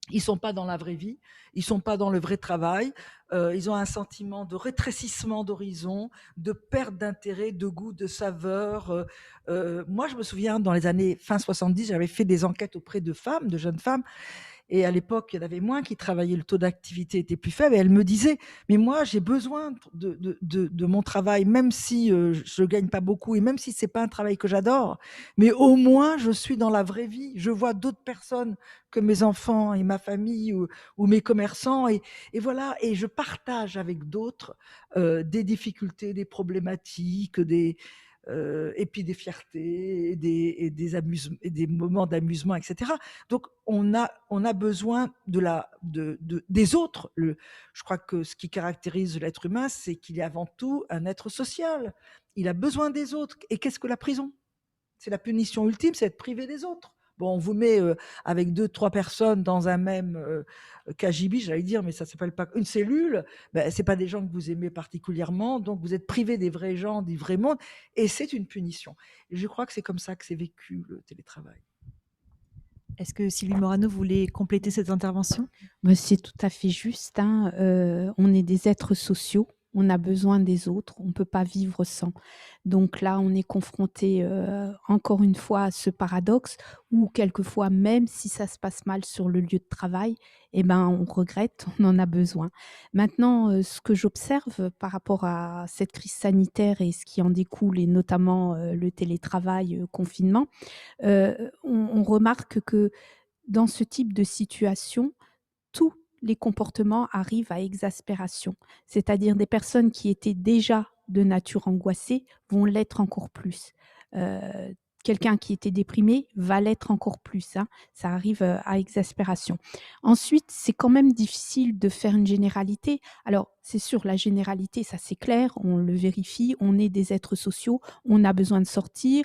C: ils sont pas dans la vraie vie, ils sont pas dans le vrai travail, ils ont un sentiment de rétrécissement d'horizon, de perte d'intérêt, de goût, de saveur. Moi, je me souviens, dans les années fin 70, j'avais fait des enquêtes auprès de femmes, de jeunes femmes, et à l'époque, il y en avait moins qui travaillaient, le taux d'activité était plus faible. Et elle me disait, mais moi, j'ai besoin de mon travail, même si je gagne pas beaucoup et même si c'est pas un travail que j'adore, mais au moins, je suis dans la vraie vie. Je vois d'autres personnes que mes enfants et ma famille ou mes commerçants. Et voilà, et je partage avec d'autres des difficultés, des problématiques, et puis des fiertés et des moments d'amusement, etc. Donc on a besoin des autres. Je crois que ce qui caractérise l'être humain, c'est qu'il est avant tout un être social. Il a besoin des autres. Et qu'est-ce que la prison? C'est la punition ultime, c'est être privé des autres. Bon, on vous met avec 2, 3 personnes dans un même KGB, j'allais dire, mais ça s'appelle pas une cellule. Ben, c'est pas des gens que vous aimez particulièrement, donc vous êtes privé des vrais gens, du vrai monde, et c'est une punition. Et je crois que c'est comme ça que c'est vécu le télétravail.
A: Est-ce que Sylvie Morano voulait compléter cette intervention?
D: Bah, c'est tout à fait juste, hein, on est des êtres sociaux, on a besoin des autres, on ne peut pas vivre sans. Donc là, on est confronté, encore une fois à ce paradoxe où quelquefois, même si ça se passe mal sur le lieu de travail, eh ben, on regrette, on en a besoin. Maintenant, ce que j'observe par rapport à cette crise sanitaire et ce qui en découle et notamment, le télétravail, confinement, on remarque que dans ce type de situation, tous les comportements arrivent à exaspération. C'est-à-dire des personnes qui étaient déjà de nature angoissée vont l'être encore plus. Heu, quelqu'un qui était déprimé va l'être encore plus, hein. Ça arrive à exaspération. Ensuite, c'est quand même difficile de faire une généralité. Alors, c'est sûr, la généralité, ça c'est clair, on le vérifie, on est des êtres sociaux, on a besoin de sortir,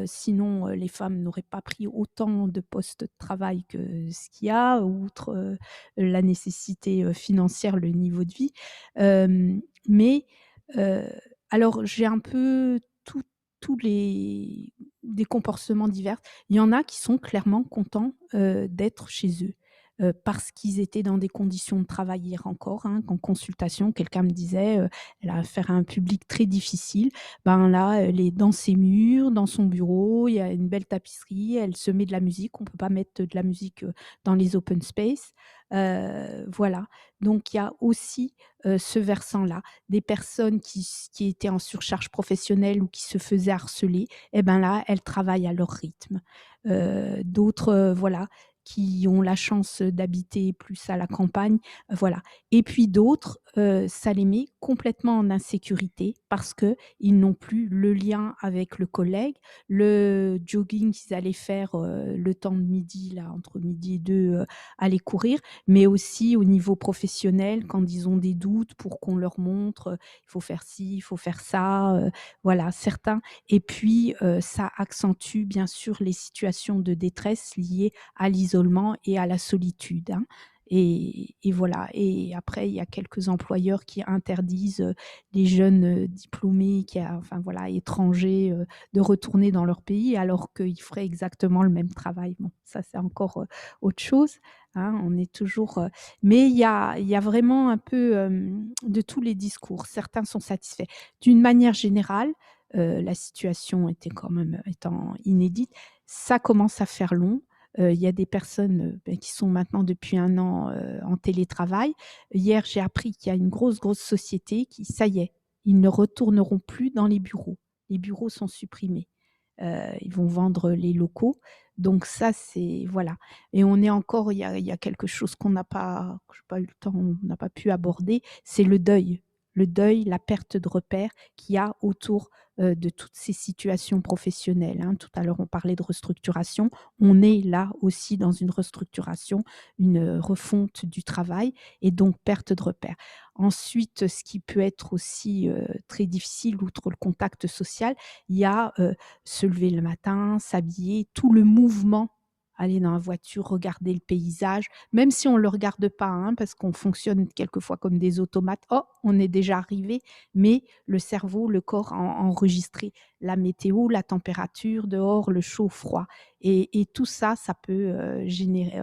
D: sinon les femmes n'auraient pas pris autant de postes de travail que ce qu'il y a, outre la nécessité financière, le niveau de vie. Mais euh, alors, j'ai un peu tous les des comportements divers. Il y en a qui sont clairement contents d'être chez eux. Parce qu'ils étaient dans des conditions de travail hier encore, hein, en consultation, quelqu'un me disait, elle a affaire à un public très difficile. Ben là, elle est dans ses murs, dans son bureau, il y a une belle tapisserie, elle se met de la musique. On peut pas mettre de la musique dans les open space. Voilà. Donc il y a aussi ce versant-là. Des personnes qui étaient en surcharge professionnelle ou qui se faisaient harceler, eh ben là, elles travaillent à leur rythme. D'autres, voilà, qui ont la chance d'habiter plus à la campagne, voilà. Et puis d'autres, ça les met complètement en insécurité parce qu'ils n'ont plus le lien avec le collègue, le jogging qu'ils allaient faire le temps de midi, là, entre midi et deux, aller courir, mais aussi au niveau professionnel, quand ils ont des doutes pour qu'on leur montre, il faut faire ci, il faut faire ça, voilà, certains. Et puis, ça accentue bien sûr les situations de détresse liées à l'isolement et à la solitude, hein. Et voilà. Et après, il y a quelques employeurs qui interdisent les jeunes diplômés, enfin voilà, étrangers, de retourner dans leur pays alors qu'ils feraient exactement le même travail. Bon, ça c'est encore autre chose, hein. On est toujours, mais il y a vraiment un peu de tous les discours. Certains sont satisfaits. D'une manière générale, la situation était quand même étant inédite, ça commence à faire long. Il y a des personnes qui sont maintenant depuis 1 an en télétravail. Hier, j'ai appris qu'il y a une grosse, grosse société qui, ça y est, ils ne retourneront plus dans les bureaux. Les bureaux sont supprimés. Ils vont vendre les locaux. Donc ça, c'est voilà. Et on est encore, il y a quelque chose que j'ai pas eu le temps, on n'a pas pu aborder, c'est le deuil. Le deuil, la perte de repères qu'il y a autour de toutes ces situations professionnelles, hein. Tout à l'heure, on parlait de restructuration. On est là aussi dans une restructuration, une refonte du travail et donc perte de repères. Ensuite, ce qui peut être aussi très difficile, outre le contact social, il y a se lever le matin, s'habiller, tout le mouvement, aller dans la voiture, regarder le paysage, même si on ne le regarde pas, hein, parce qu'on fonctionne quelquefois comme des automates. Oh, on est déjà arrivé, mais le cerveau, le corps a enregistré la météo, la température dehors, le chaud, froid. Et tout ça, ça peut euh, générer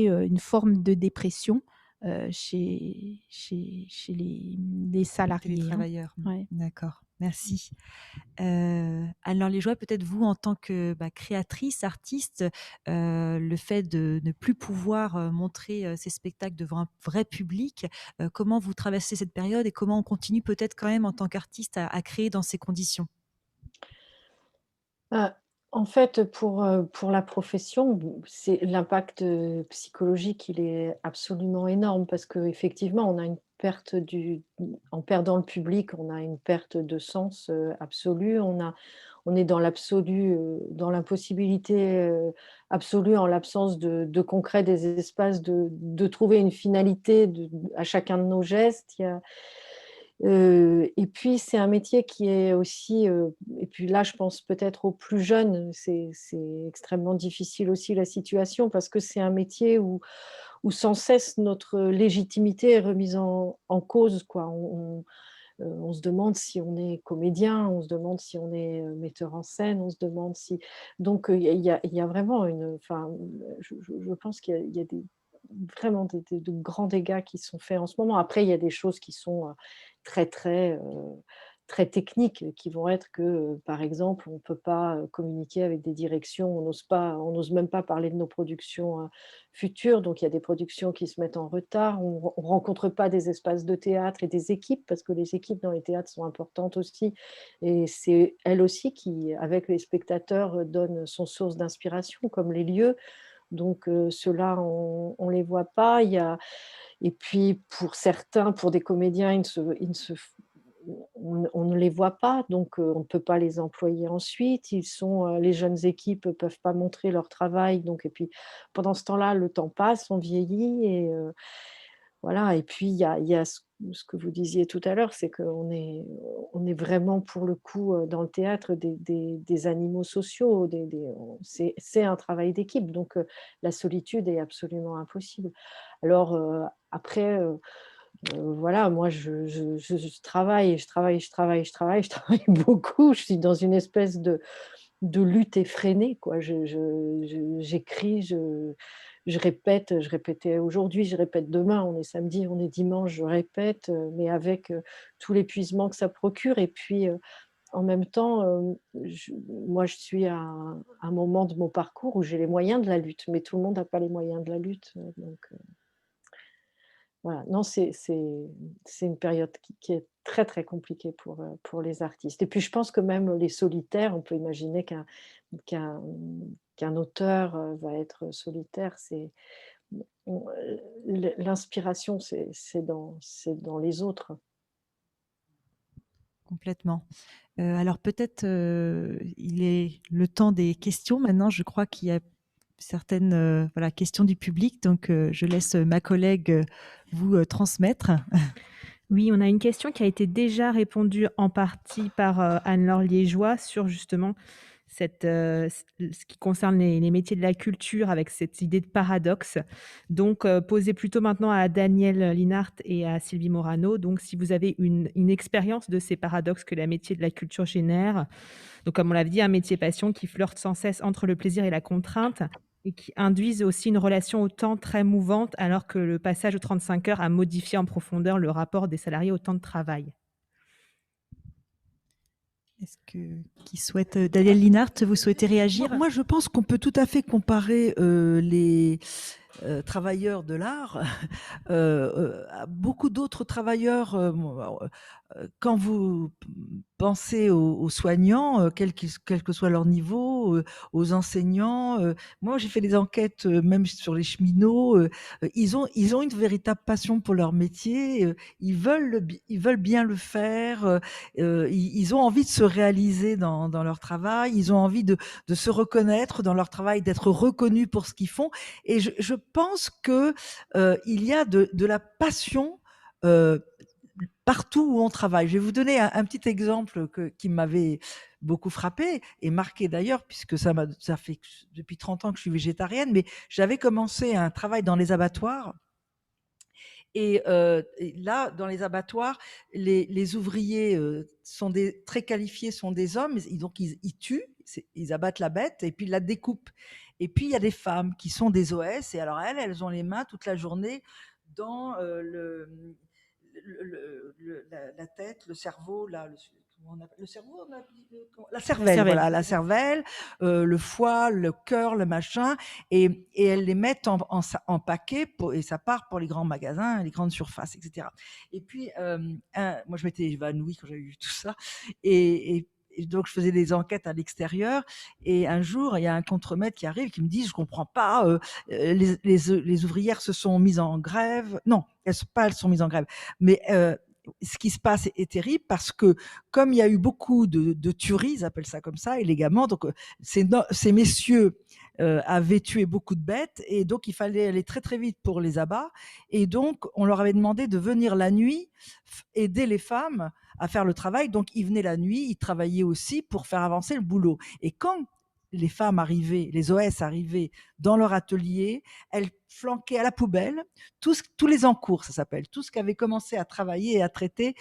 D: une forme de dépression chez les salariés, hein.
A: Télétravailleurs.
D: Ouais.
A: D'accord, merci. Alors les joies, peut-être vous en tant que créatrice, artiste, le fait de ne plus pouvoir montrer ces spectacles devant un vrai public, comment vous traversez cette période et comment on continue peut-être quand même en tant qu'artiste à créer dans ces conditions?
B: Bah, en fait, pour la profession, c'est l'impact, psychologique, il est absolument énorme parce qu'effectivement, on a une perte en perdant le public, on a une perte de sens, absolue. On est dans l'absolu, dans l'impossibilité, absolue, en l'absence de concret des espaces, de trouver une finalité à chacun de nos gestes. Et puis c'est un métier qui est aussi, et puis là je pense peut-être aux plus jeunes, c'est extrêmement difficile aussi la situation parce que c'est un métier où sans cesse notre légitimité est remise en cause, quoi. On se demande si on est comédien, on se demande si on est, metteur en scène, on se demande si donc il y a vraiment enfin, je pense qu'il y a des vraiment de grands dégâts qui sont faits en ce moment. Après, il y a des choses qui sont, très, très, très techniques, qui vont être que, par exemple, on ne peut pas, communiquer avec des directions, on n'ose même pas parler de nos productions, futures. Donc il y a des productions qui se mettent en retard. On rencontre pas des espaces de théâtre et des équipes, parce que les équipes dans les théâtres sont importantes aussi et c'est elles aussi qui, avec les spectateurs, sont source d'inspiration, comme les lieux. Donc ceux-là, on les voit pas. Et puis pour certains, pour des comédiens, ils ne se f on ne les voit pas, donc on ne peut pas les employer ensuite. Les jeunes équipes ne peuvent pas montrer leur travail, donc et puis pendant ce temps-là, le temps passe, on vieillit et voilà. Et puis il y a ce que vous disiez tout à l'heure, c'est qu'on est vraiment pour le coup, dans le théâtre des animaux sociaux, c'est un travail d'équipe, donc la solitude est absolument impossible. Alors, après, voilà, moi je travaille, je travaille, je travaille, je travaille, je travaille beaucoup. Je suis dans une espèce de lutte effrénée, quoi. J'écris, je répète, je répétais aujourd'hui, je répète demain. On est samedi, on est dimanche, je répète, mais avec, tout l'épuisement que ça procure. Et puis, en même temps, moi je suis à un moment de mon parcours où j'ai les moyens de la lutte, mais tout le monde n'a pas les moyens de la lutte, donc voilà. Non, c'est une période qui est très, très compliquée pour les artistes. Et puis je pense que même les solitaires, on peut imaginer qu'un qu'un auteur, va être solitaire. On l'inspiration, c'est dans les autres.
A: Complètement. Alors peut-être, il est le temps des questions maintenant. Je crois qu'il y a certaines, voilà, questions du public, donc je laisse ma collègue, vous, transmettre.
D: Oui, on a une question qui a été déjà répondue en partie par, Anne-Laure Liégeois sur justement ce qui concerne les métiers de la culture avec cette idée de paradoxe. Donc, posée plutôt maintenant à Daniel Linhart et à Sylvie Morano. Donc, si vous avez une expérience de ces paradoxes que les métiers de la culture génèrent, donc comme on l'a dit, un métier passion qui flirte sans cesse entre le plaisir et la contrainte et qui induisent aussi une relation au temps très mouvante, alors que le passage aux 35 heures a modifié en profondeur le rapport des salariés au temps de travail.
A: Est-ce que qui souhaite, Daniel Linhart, vous souhaitez réagir?
C: Moi, je pense qu'on peut tout à fait comparer les travailleurs de l'art à beaucoup d'autres travailleurs. Quand vous pensez aux soignants, quel que soit leur niveau, aux enseignants, moi j'ai fait des enquêtes même sur les cheminots, ils ont une véritable passion pour leur métier, ils veulent bien le faire, ils ont envie de se réaliser dans leur travail, ils ont envie de se reconnaître dans leur travail, d'être reconnus pour ce qu'ils font. Et je pense que il y a de la passion partout où on travaille. Je vais vous donner un petit exemple qui m'avait beaucoup frappé et marqué d'ailleurs, puisque ça fait depuis 30 ans que je suis végétarienne, mais j'avais commencé un travail dans les abattoirs. Et là, dans les abattoirs, les ouvriers très qualifiés, sont des hommes, donc ils tuent, ils abattent la bête et puis ils la découpent. Et puis il y a des femmes qui sont des OS, et alors elles ont les mains toute la journée dans la tête, le cerveau, là, le cerveau, la cervelle, voilà, la cervelle, le foie, le cœur, le machin, et elles les mettent en paquet et ça part pour les grands magasins, les grandes surfaces, etc. Et puis, moi, je m'étais évanouie quand j'avais vu tout ça, et donc je faisais des enquêtes à l'extérieur, et un jour il y a un contremaître qui arrive qui me dit: je comprends pas, les ouvrières se sont mises en grève. Non, elles sont mises en grève, mais ce qui se passe est terrible, parce que comme il y a eu beaucoup de tueries, ils appellent ça comme ça, élégamment, donc ces messieurs avaient tué beaucoup de bêtes, et donc il fallait aller très très vite pour les abattre, et donc on leur avait demandé de venir la nuit aider les femmes à faire le travail. Donc ils venaient la nuit, ils travaillaient aussi pour faire avancer le boulot. Et quand les femmes arrivaient, les OS arrivaient dans leur atelier, elles flanquaient à la poubelle tous les encours, ça s'appelle, tout ce qu'avaient commencé à travailler et à traiter,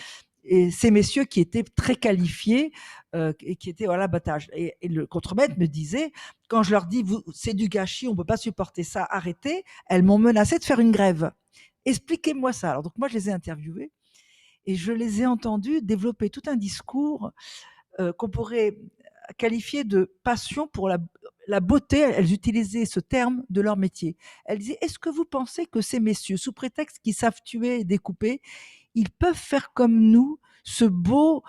C: et ces messieurs qui étaient très qualifiés et qui étaient à l'abattage. Et le contremaître me disait, quand je leur dis c'est du gâchis, on ne peut pas supporter ça, arrêtez, elles m'ont menacé de faire une grève. Expliquez-moi ça. Alors donc moi je les ai interviewées et je les ai entendus développer tout un discours qu'on pourrait qualifier de passion pour la beauté. Elles utilisaient ce terme de leur métier. Elles disaient: est-ce que vous pensez que ces messieurs, sous prétexte qu'ils savent tuer et découper, ils peuvent faire comme nous ce beau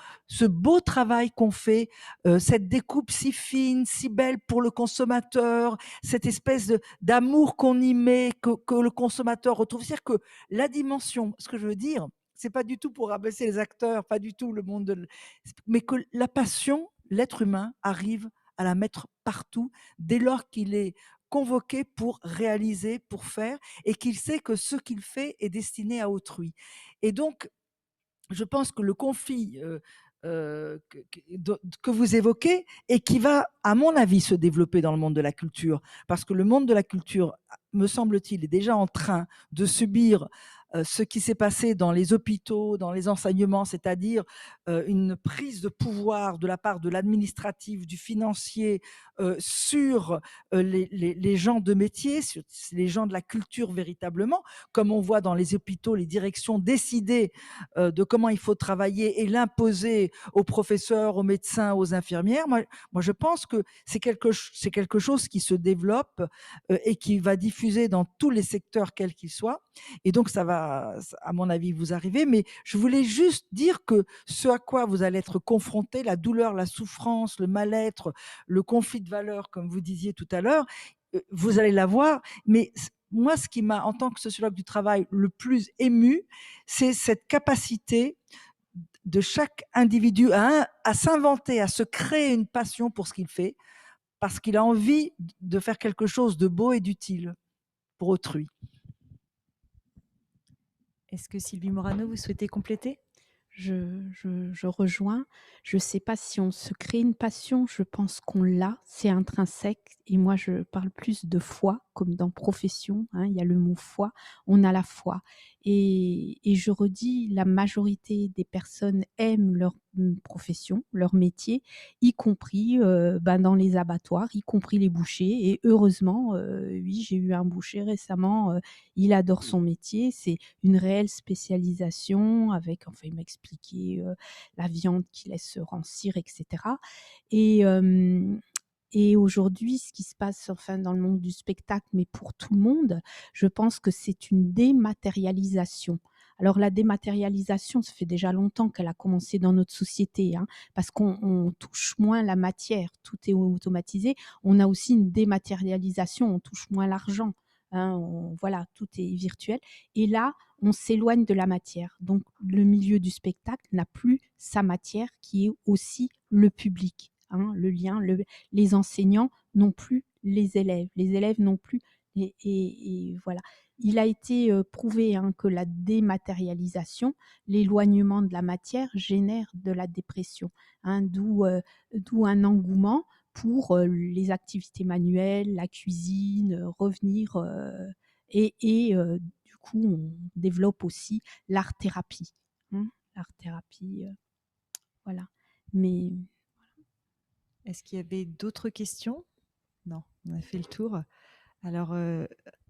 C: travail qu'on fait, cette découpe si fine, si belle pour le consommateur, cette espèce d'amour qu'on y met, que le consommateur retrouve. C'est-à-dire que la dimension, ce que je veux dire, c'est pas du tout pour rabaisser les acteurs, pas du tout le monde mais que la passion, l'être humain arrive à la mettre partout dès lors qu'il est convoqué pour réaliser, pour faire, et qu'il sait que ce qu'il fait est destiné à autrui. Et donc, je pense que le conflit que vous évoquez et qui va, à mon avis, se développer dans le monde de la culture, parce que le monde de la culture, me semble-t-il, est déjà en train de subir ce qui s'est passé dans les hôpitaux, dans les enseignements, c'est-à-dire une prise de pouvoir de la part de l'administratif, du financier sur les gens de métier, sur les gens de la culture véritablement, comme on voit dans les hôpitaux, les directions décider de comment il faut travailler et l'imposer aux professeurs, aux médecins, aux infirmières. Moi je pense que c'est quelque chose qui se développe et qui va diffuser dans tous les secteurs, quels qu'ils soient. Et donc, ça va, à mon avis, vous arriver. Mais je voulais juste dire que ce à quoi vous allez être confrontés, la douleur, la souffrance, le mal-être, le conflit de valeurs, comme vous disiez tout à l'heure, vous allez l'avoir. Mais moi, ce qui m'a, en tant que sociologue du travail, le plus ému, c'est cette capacité de chaque individu à s'inventer, à se créer une passion pour ce qu'il fait, parce qu'il a envie de faire quelque chose de beau et d'utile pour autrui.
A: Est-ce que Sylvie Morano, vous souhaitez compléter?
D: Je rejoins. Je ne sais pas si on se crée une passion, je pense qu'on l'a, c'est intrinsèque. Et moi, je parle plus de foi, comme dans profession, hein, il y a le mot foi, on a la foi. Et je redis, la majorité des personnes aiment leur profession, leur métier, y compris dans les abattoirs, y compris les bouchers. Et heureusement, oui, j'ai eu un boucher récemment, il adore son métier, c'est une réelle spécialisation avec, enfin, il m'a expliqué la viande qui laisse se rancir, etc. Et, et aujourd'hui, ce qui se passe enfin dans le monde du spectacle, mais pour tout le monde, je pense que c'est une dématérialisation. Alors la dématérialisation, ça fait déjà longtemps qu'elle a commencé dans notre société, hein, parce qu'on touche moins la matière, tout est automatisé. On a aussi une dématérialisation, on touche moins l'argent. Hein, voilà, tout est virtuel. Et là, on s'éloigne de la matière. Donc, le milieu du spectacle n'a plus sa matière qui est aussi le public. Hein, le lien, les enseignants non plus les élèves non plus. Et voilà. Il a été prouvé que la dématérialisation, l'éloignement de la matière génère de la dépression, hein, d'où un engouement pour les activités manuelles, la cuisine, revenir. Et du coup, on développe aussi l'art-thérapie. Hein, l'art-thérapie, voilà. Mais
A: est-ce qu'il y avait d'autres questions? Non, on a fait le tour. Alors,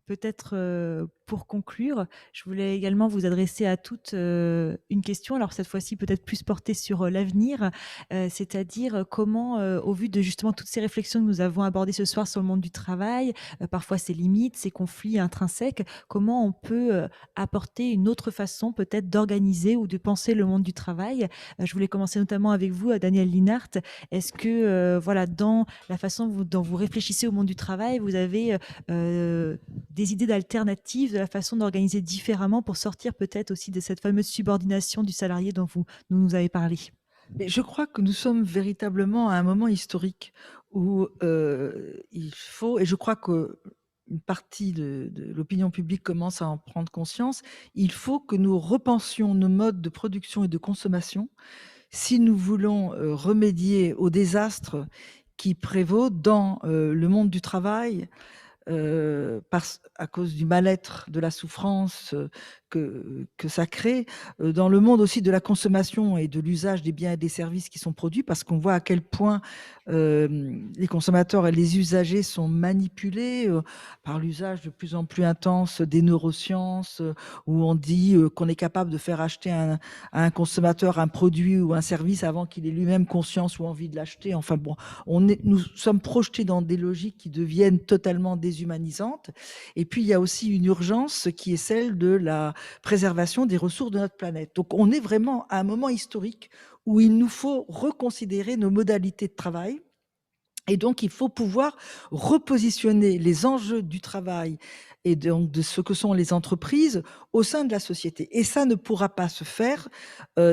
A: peut-être pour conclure, je voulais également vous adresser à toutes une question, alors cette fois-ci peut-être plus portée sur l'avenir, c'est-à-dire comment, au vu de justement toutes ces réflexions que nous avons abordées ce soir sur le monde du travail, parfois ses limites, ses conflits intrinsèques, comment on peut apporter une autre façon peut-être d'organiser ou de penser le monde du travail. Je voulais commencer notamment avec vous, Daniel Linhart. Est-ce que, voilà, dans la façon dont vous réfléchissez au monde du travail, vous avez des idées d'alternatives, de la façon d'organiser différemment pour sortir peut-être aussi de cette fameuse subordination du salarié dont vous nous avez parlé?
C: Mais je crois que nous sommes véritablement à un moment historique où il faut, et je crois que une partie de l'opinion publique commence à en prendre conscience, il faut que nous repensions nos modes de production et de consommation si nous voulons remédier au désastre qui prévaut dans le monde du travail, à cause du mal-être, de la souffrance que ça crée, dans le monde aussi de la consommation et de l'usage des biens et des services qui sont produits, parce qu'on voit à quel point les consommateurs et les usagers sont manipulés par l'usage de plus en plus intense des neurosciences, où on dit qu'on est capable de faire acheter à un consommateur un produit ou un service avant qu'il ait lui-même conscience ou envie de l'acheter. Enfin bon, nous sommes projetés dans des logiques qui deviennent totalement déshumanisantes. Et puis, il y a aussi une urgence qui est celle de la préservation des ressources de notre planète. Donc, on est vraiment à un moment historique où il nous faut reconsidérer nos modalités de travail. Et donc, il faut pouvoir repositionner les enjeux du travail et donc de ce que sont les entreprises au sein de la société. Et ça ne pourra pas se faire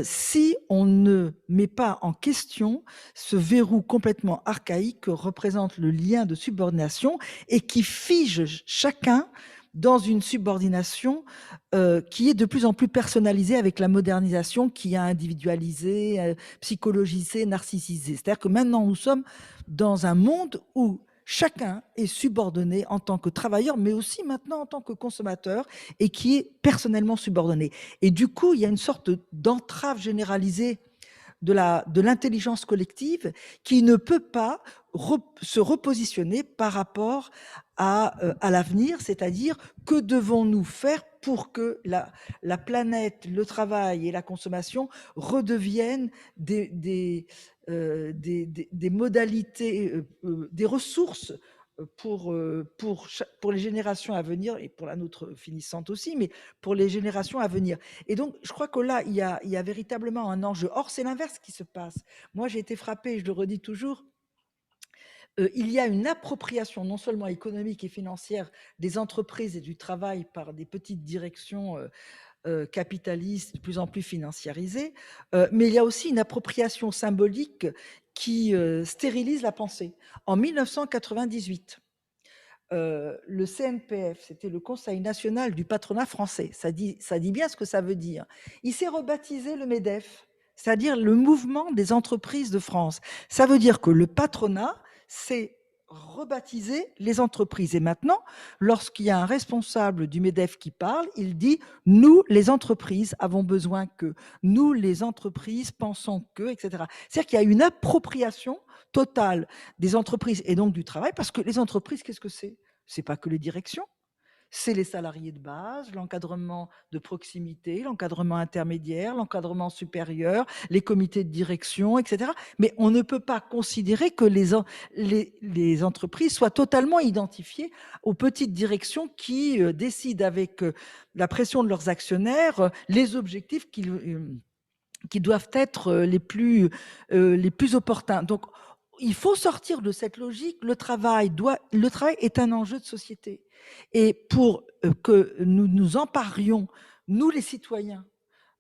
C: si on ne met pas en question ce verrou complètement archaïque que représente le lien de subordination et qui fige chacun dans une subordination qui est de plus en plus personnalisée avec la modernisation qui a individualisé, psychologisé, narcissisé. C'est-à-dire que maintenant, nous sommes dans un monde où chacun est subordonné en tant que travailleur, mais aussi maintenant en tant que consommateur, et qui est personnellement subordonné. Et du coup, il y a une sorte d'entrave généralisée de l'intelligence collective qui ne peut pas se repositionner par rapport à l'avenir, c'est-à-dire que devons-nous faire pour que la planète, le travail et la consommation redeviennent des modalités, des ressources pour les générations à venir et pour la nôtre finissante aussi, mais pour les générations à venir. Et donc, je crois que là, il y a véritablement un enjeu. Or, c'est l'inverse qui se passe. Moi, j'ai été frappée, je le redis toujours, il y a une appropriation non seulement économique et financière des entreprises et du travail par des petites directions capitalistes de plus en plus financiarisées, mais il y a aussi une appropriation symbolique qui stérilise la pensée. En 1998, le CNPF, c'était le Conseil national du patronat français, ça dit bien ce que ça veut dire. Il s'est rebaptisé le MEDEF, c'est-à-dire le mouvement des entreprises de France. Ça veut dire que le patronat s'est rebaptisé les entreprises. Et maintenant, lorsqu'il y a un responsable du MEDEF qui parle, il dit « nous, les entreprises, avons besoin que, nous, les entreprises, pensons que, etc. » C'est-à-dire qu'il y a une appropriation totale des entreprises et donc du travail, parce que les entreprises, qu'est-ce que c'est? C'est pas que les directions, c'est les salariés de base, l'encadrement de proximité, l'encadrement intermédiaire, l'encadrement supérieur, les comités de direction, etc. Mais on ne peut pas considérer que les entreprises soient totalement identifiées aux petites directions qui décident avec la pression de leurs actionnaires les objectifs qui doivent être les plus opportuns. Donc, il faut sortir de cette logique. Le travail est un enjeu de société. Et pour que nous nous emparions, nous les citoyens,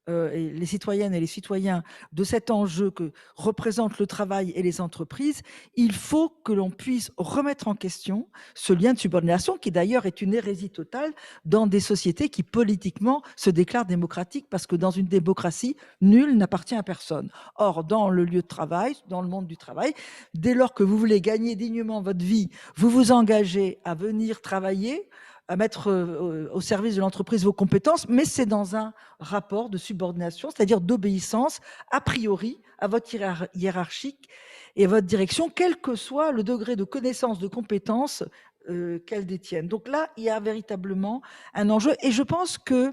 C: et les citoyennes et les citoyens, de cet enjeu que représentent le travail et les entreprises, il faut que l'on puisse remettre en question ce lien de subordination qui d'ailleurs est une hérésie totale dans des sociétés qui politiquement se déclarent démocratiques, parce que dans une démocratie, nul n'appartient à personne. Or, dans le lieu de travail, dans le monde du travail, dès lors que vous voulez gagner dignement votre vie, vous vous engagez à venir travailler, à mettre au service de l'entreprise vos compétences, mais c'est dans un rapport de subordination, c'est-à-dire d'obéissance a priori à votre hiérarchique et à votre direction, quel que soit le degré de connaissance, de compétences qu'elles détiennent. Donc là, il y a véritablement un enjeu, et je pense que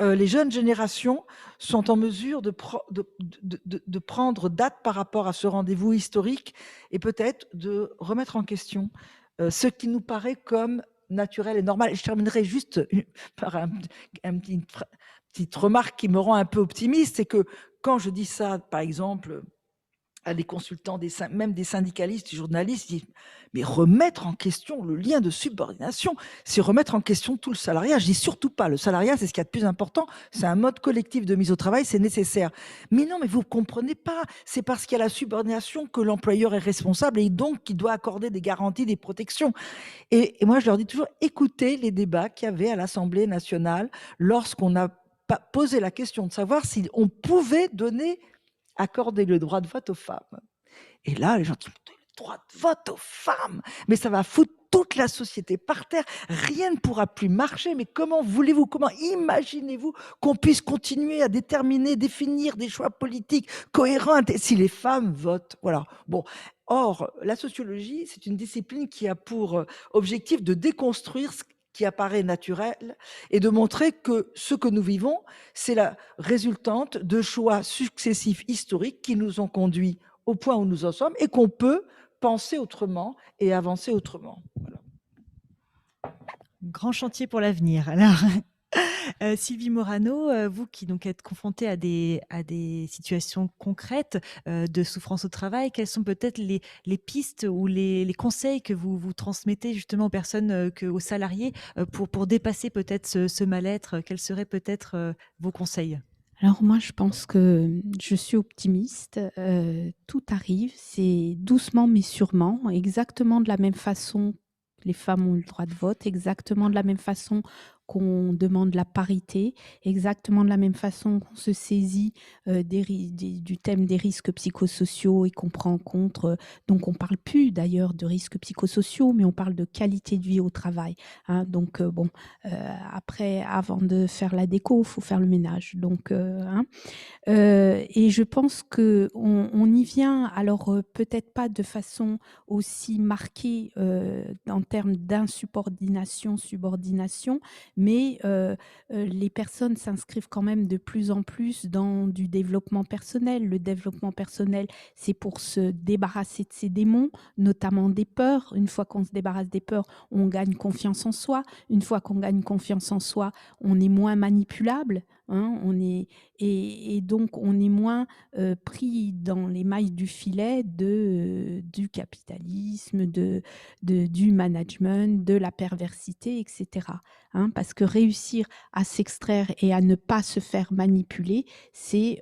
C: les jeunes générations sont en mesure de prendre date par rapport à ce rendez-vous historique et peut-être de remettre en question ce qui nous paraît comme naturel et normal. Et je terminerai juste par une petite remarque qui me rend un peu optimiste, c'est que quand je dis ça, par exemple, à des consultants, même des syndicalistes, des journalistes, ils disent mais remettre en question le lien de subordination, c'est remettre en question tout le salariat. Je dis surtout pas, le salariat, c'est ce qu'il y a de plus important, c'est un mode collectif de mise au travail, c'est nécessaire. Mais non, mais vous ne comprenez pas, c'est parce qu'il y a la subordination que l'employeur est responsable et donc qu'il doit accorder des garanties, des protections. Et moi, je leur dis toujours, écoutez les débats qu'il y avait à l'Assemblée nationale lorsqu'on a posé la question de savoir si on pouvait accorder le droit de vote aux femmes. Et là, les gens disent, le droit de vote aux femmes, mais ça va foutre toute la société par terre, rien ne pourra plus marcher, mais comment imaginez-vous qu'on puisse continuer à définir des choix politiques cohérents si les femmes votent? Voilà. Bon. Or, la sociologie, c'est une discipline qui a pour objectif de déconstruire ce qui apparaît naturel et de montrer que ce que nous vivons, c'est la résultante de choix successifs historiques qui nous ont conduits au point où nous en sommes et qu'on peut penser autrement et avancer autrement. Voilà.
A: Grand chantier pour l'avenir. Alors, Sylvie Morano, vous qui donc êtes confrontée à des situations concrètes de souffrance au travail, quelles sont peut-être les pistes ou les conseils que vous transmettez justement aux personnes, aux salariés pour dépasser peut-être ce mal-être? Quels seraient peut-être vos conseils?
D: Alors moi, je pense que je suis optimiste, tout arrive, c'est doucement mais sûrement, exactement de la même façon que les femmes ont le droit de vote, exactement de la même façon qu'on demande la parité, exactement de la même façon qu'on se saisit, du thème des risques psychosociaux et qu'on prend en compte, donc on parle plus d'ailleurs de risques psychosociaux, mais on parle de qualité de vie au travail, hein. Donc bon, après, avant de faire la déco, il faut faire le ménage. Donc, hein. Et je pense qu'on y vient, alors peut-être pas de façon aussi marquée en termes d'insubordination, subordination, mais les personnes s'inscrivent quand même de plus en plus dans du développement personnel. Le développement personnel, c'est pour se débarrasser de ses démons, notamment des peurs. Une fois qu'on se débarrasse des peurs, on gagne confiance en soi. Une fois qu'on gagne confiance en soi, on est moins manipulable, hein, et donc on est moins pris dans les mailles du filet du capitalisme, du management, de la perversité, etc., hein, parce que réussir à s'extraire et à ne pas se faire manipuler, c'est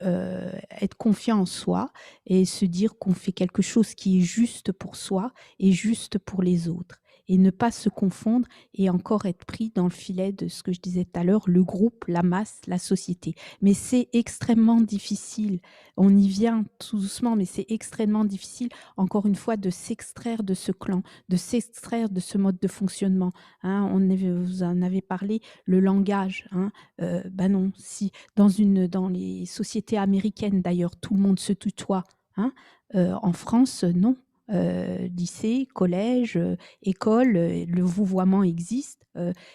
D: être confiant en soi et se dire qu'on fait quelque chose qui est juste pour soi et juste pour les autres, et ne pas se confondre et encore être pris dans le filet de ce que je disais tout à l'heure, le groupe, la masse, la société. Mais c'est extrêmement difficile. On y vient tout doucement, mais c'est extrêmement difficile, encore une fois, de s'extraire de ce clan, de s'extraire de ce mode de fonctionnement, hein. Vous en avez parlé, le langage, hein. Ben non, si dans les sociétés américaines d'ailleurs, tout le monde se tutoie, hein, en France, non. Lycée, collège, école, le vouvoiement existe.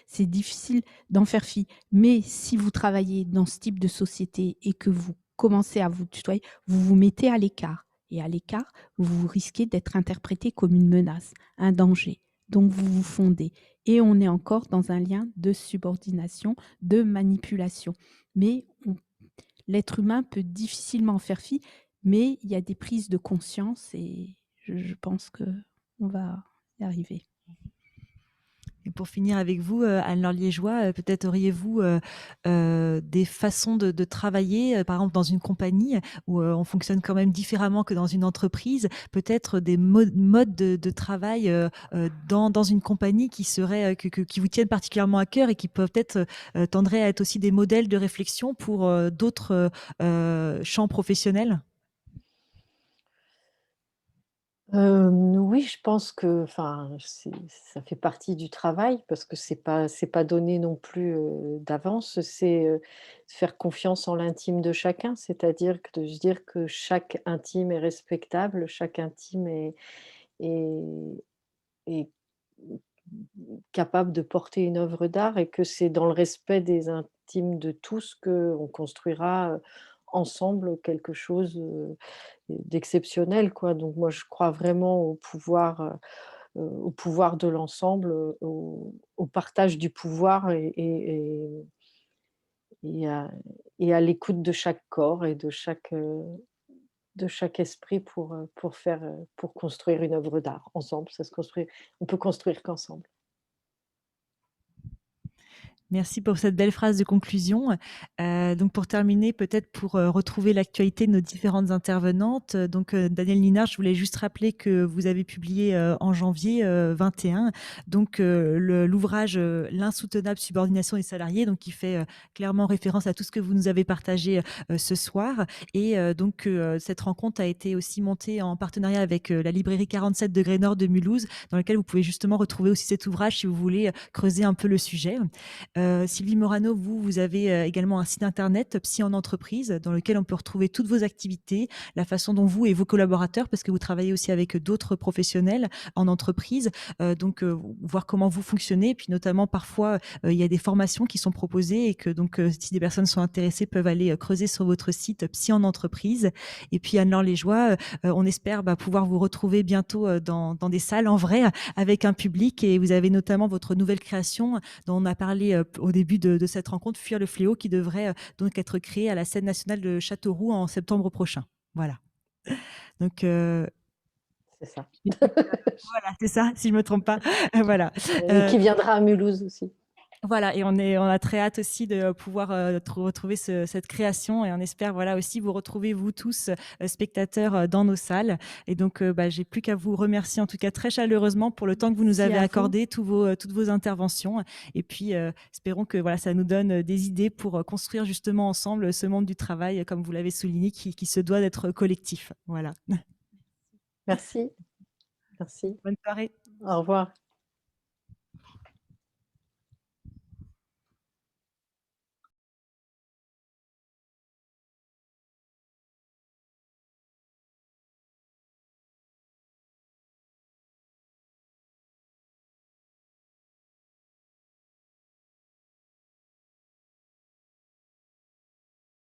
D: C'est difficile d'en faire fi. Mais si vous travaillez dans ce type de société et que vous commencez à vous tutoyer, vous vous mettez à l'écart. Et à l'écart, vous risquez d'être interprété comme une menace, un danger. Donc vous vous fondez. Et on est encore dans un lien de subordination, de manipulation. Mais l'être humain peut difficilement en faire fi, mais il y a des prises de conscience et je pense qu'on va y arriver.
A: Et pour finir avec vous, Anne-Laure Liégeois, peut-être auriez-vous des façons de travailler, par exemple dans une compagnie où on fonctionne quand même différemment que dans une entreprise, peut-être des modes de travail dans une compagnie qui seraient, qui vous tiennent particulièrement à cœur et qui peuvent être tendraient à être aussi des modèles de réflexion pour d'autres champs professionnels?
B: Oui, je pense que, enfin, ça fait partie du travail parce que c'est pas donné non plus, d'avance. C'est, faire confiance en l'intime de chacun, c'est-à-dire que de se dire que chaque intime est respectable, chaque intime est est capable de porter une œuvre d'art et que c'est dans le respect des intimes de tous qu'on construira, ensemble quelque chose, d'exceptionnel, quoi. Donc moi, je crois vraiment au pouvoir de l'ensemble, au partage du pouvoir et à et à l'écoute de chaque corps et de chaque esprit pour construire une œuvre d'art ensemble. Ça se construit on peut construire qu'ensemble.
A: Merci pour cette belle phrase de conclusion. Donc pour terminer, peut-être pour retrouver l'actualité de nos différentes intervenantes. Donc Danielle Linard, je voulais juste rappeler que vous avez publié en janvier 21 donc l'ouvrage L'insoutenable subordination des salariés, donc qui fait clairement référence à tout ce que vous nous avez partagé ce soir. Et donc cette rencontre a été aussi montée en partenariat avec la librairie 47 degrés Nord de Mulhouse, dans laquelle vous pouvez justement retrouver aussi cet ouvrage si vous voulez creuser un peu le sujet. Sylvie Morano, vous avez également un site internet Psy en entreprise dans lequel on peut retrouver toutes vos activités, la façon dont vous et vos collaborateurs, parce que vous travaillez aussi avec d'autres professionnels en entreprise, donc voir comment vous fonctionnez, et puis notamment parfois il y a des formations qui sont proposées et que donc si des personnes sont intéressées peuvent aller creuser sur votre site Psy en entreprise. Et puis Anne-Laure Liégeois, on espère pouvoir vous retrouver bientôt dans des salles en vrai avec un public, et vous avez notamment votre nouvelle création dont on a parlé au début de cette rencontre, Fuir le fléau, qui devrait donc être créée à la scène nationale de Châteauroux en septembre prochain. Voilà. Donc,
B: C'est ça.
A: voilà, c'est ça, si je ne me trompe pas. Voilà.
B: Et qui viendra à Mulhouse aussi.
A: Voilà, et on a très hâte aussi de pouvoir retrouver cette création, et on espère voilà aussi vous retrouver vous tous spectateurs dans nos salles. Et donc j'ai plus qu'à vous remercier en tout cas très chaleureusement pour le temps que vous nous avez accordé, toutes vos interventions, et puis espérons que voilà ça nous donne des idées pour construire justement ensemble ce monde du travail, comme vous l'avez souligné, qui se doit d'être collectif. Voilà.
B: Merci. Merci.
A: Bonne soirée.
B: Au revoir.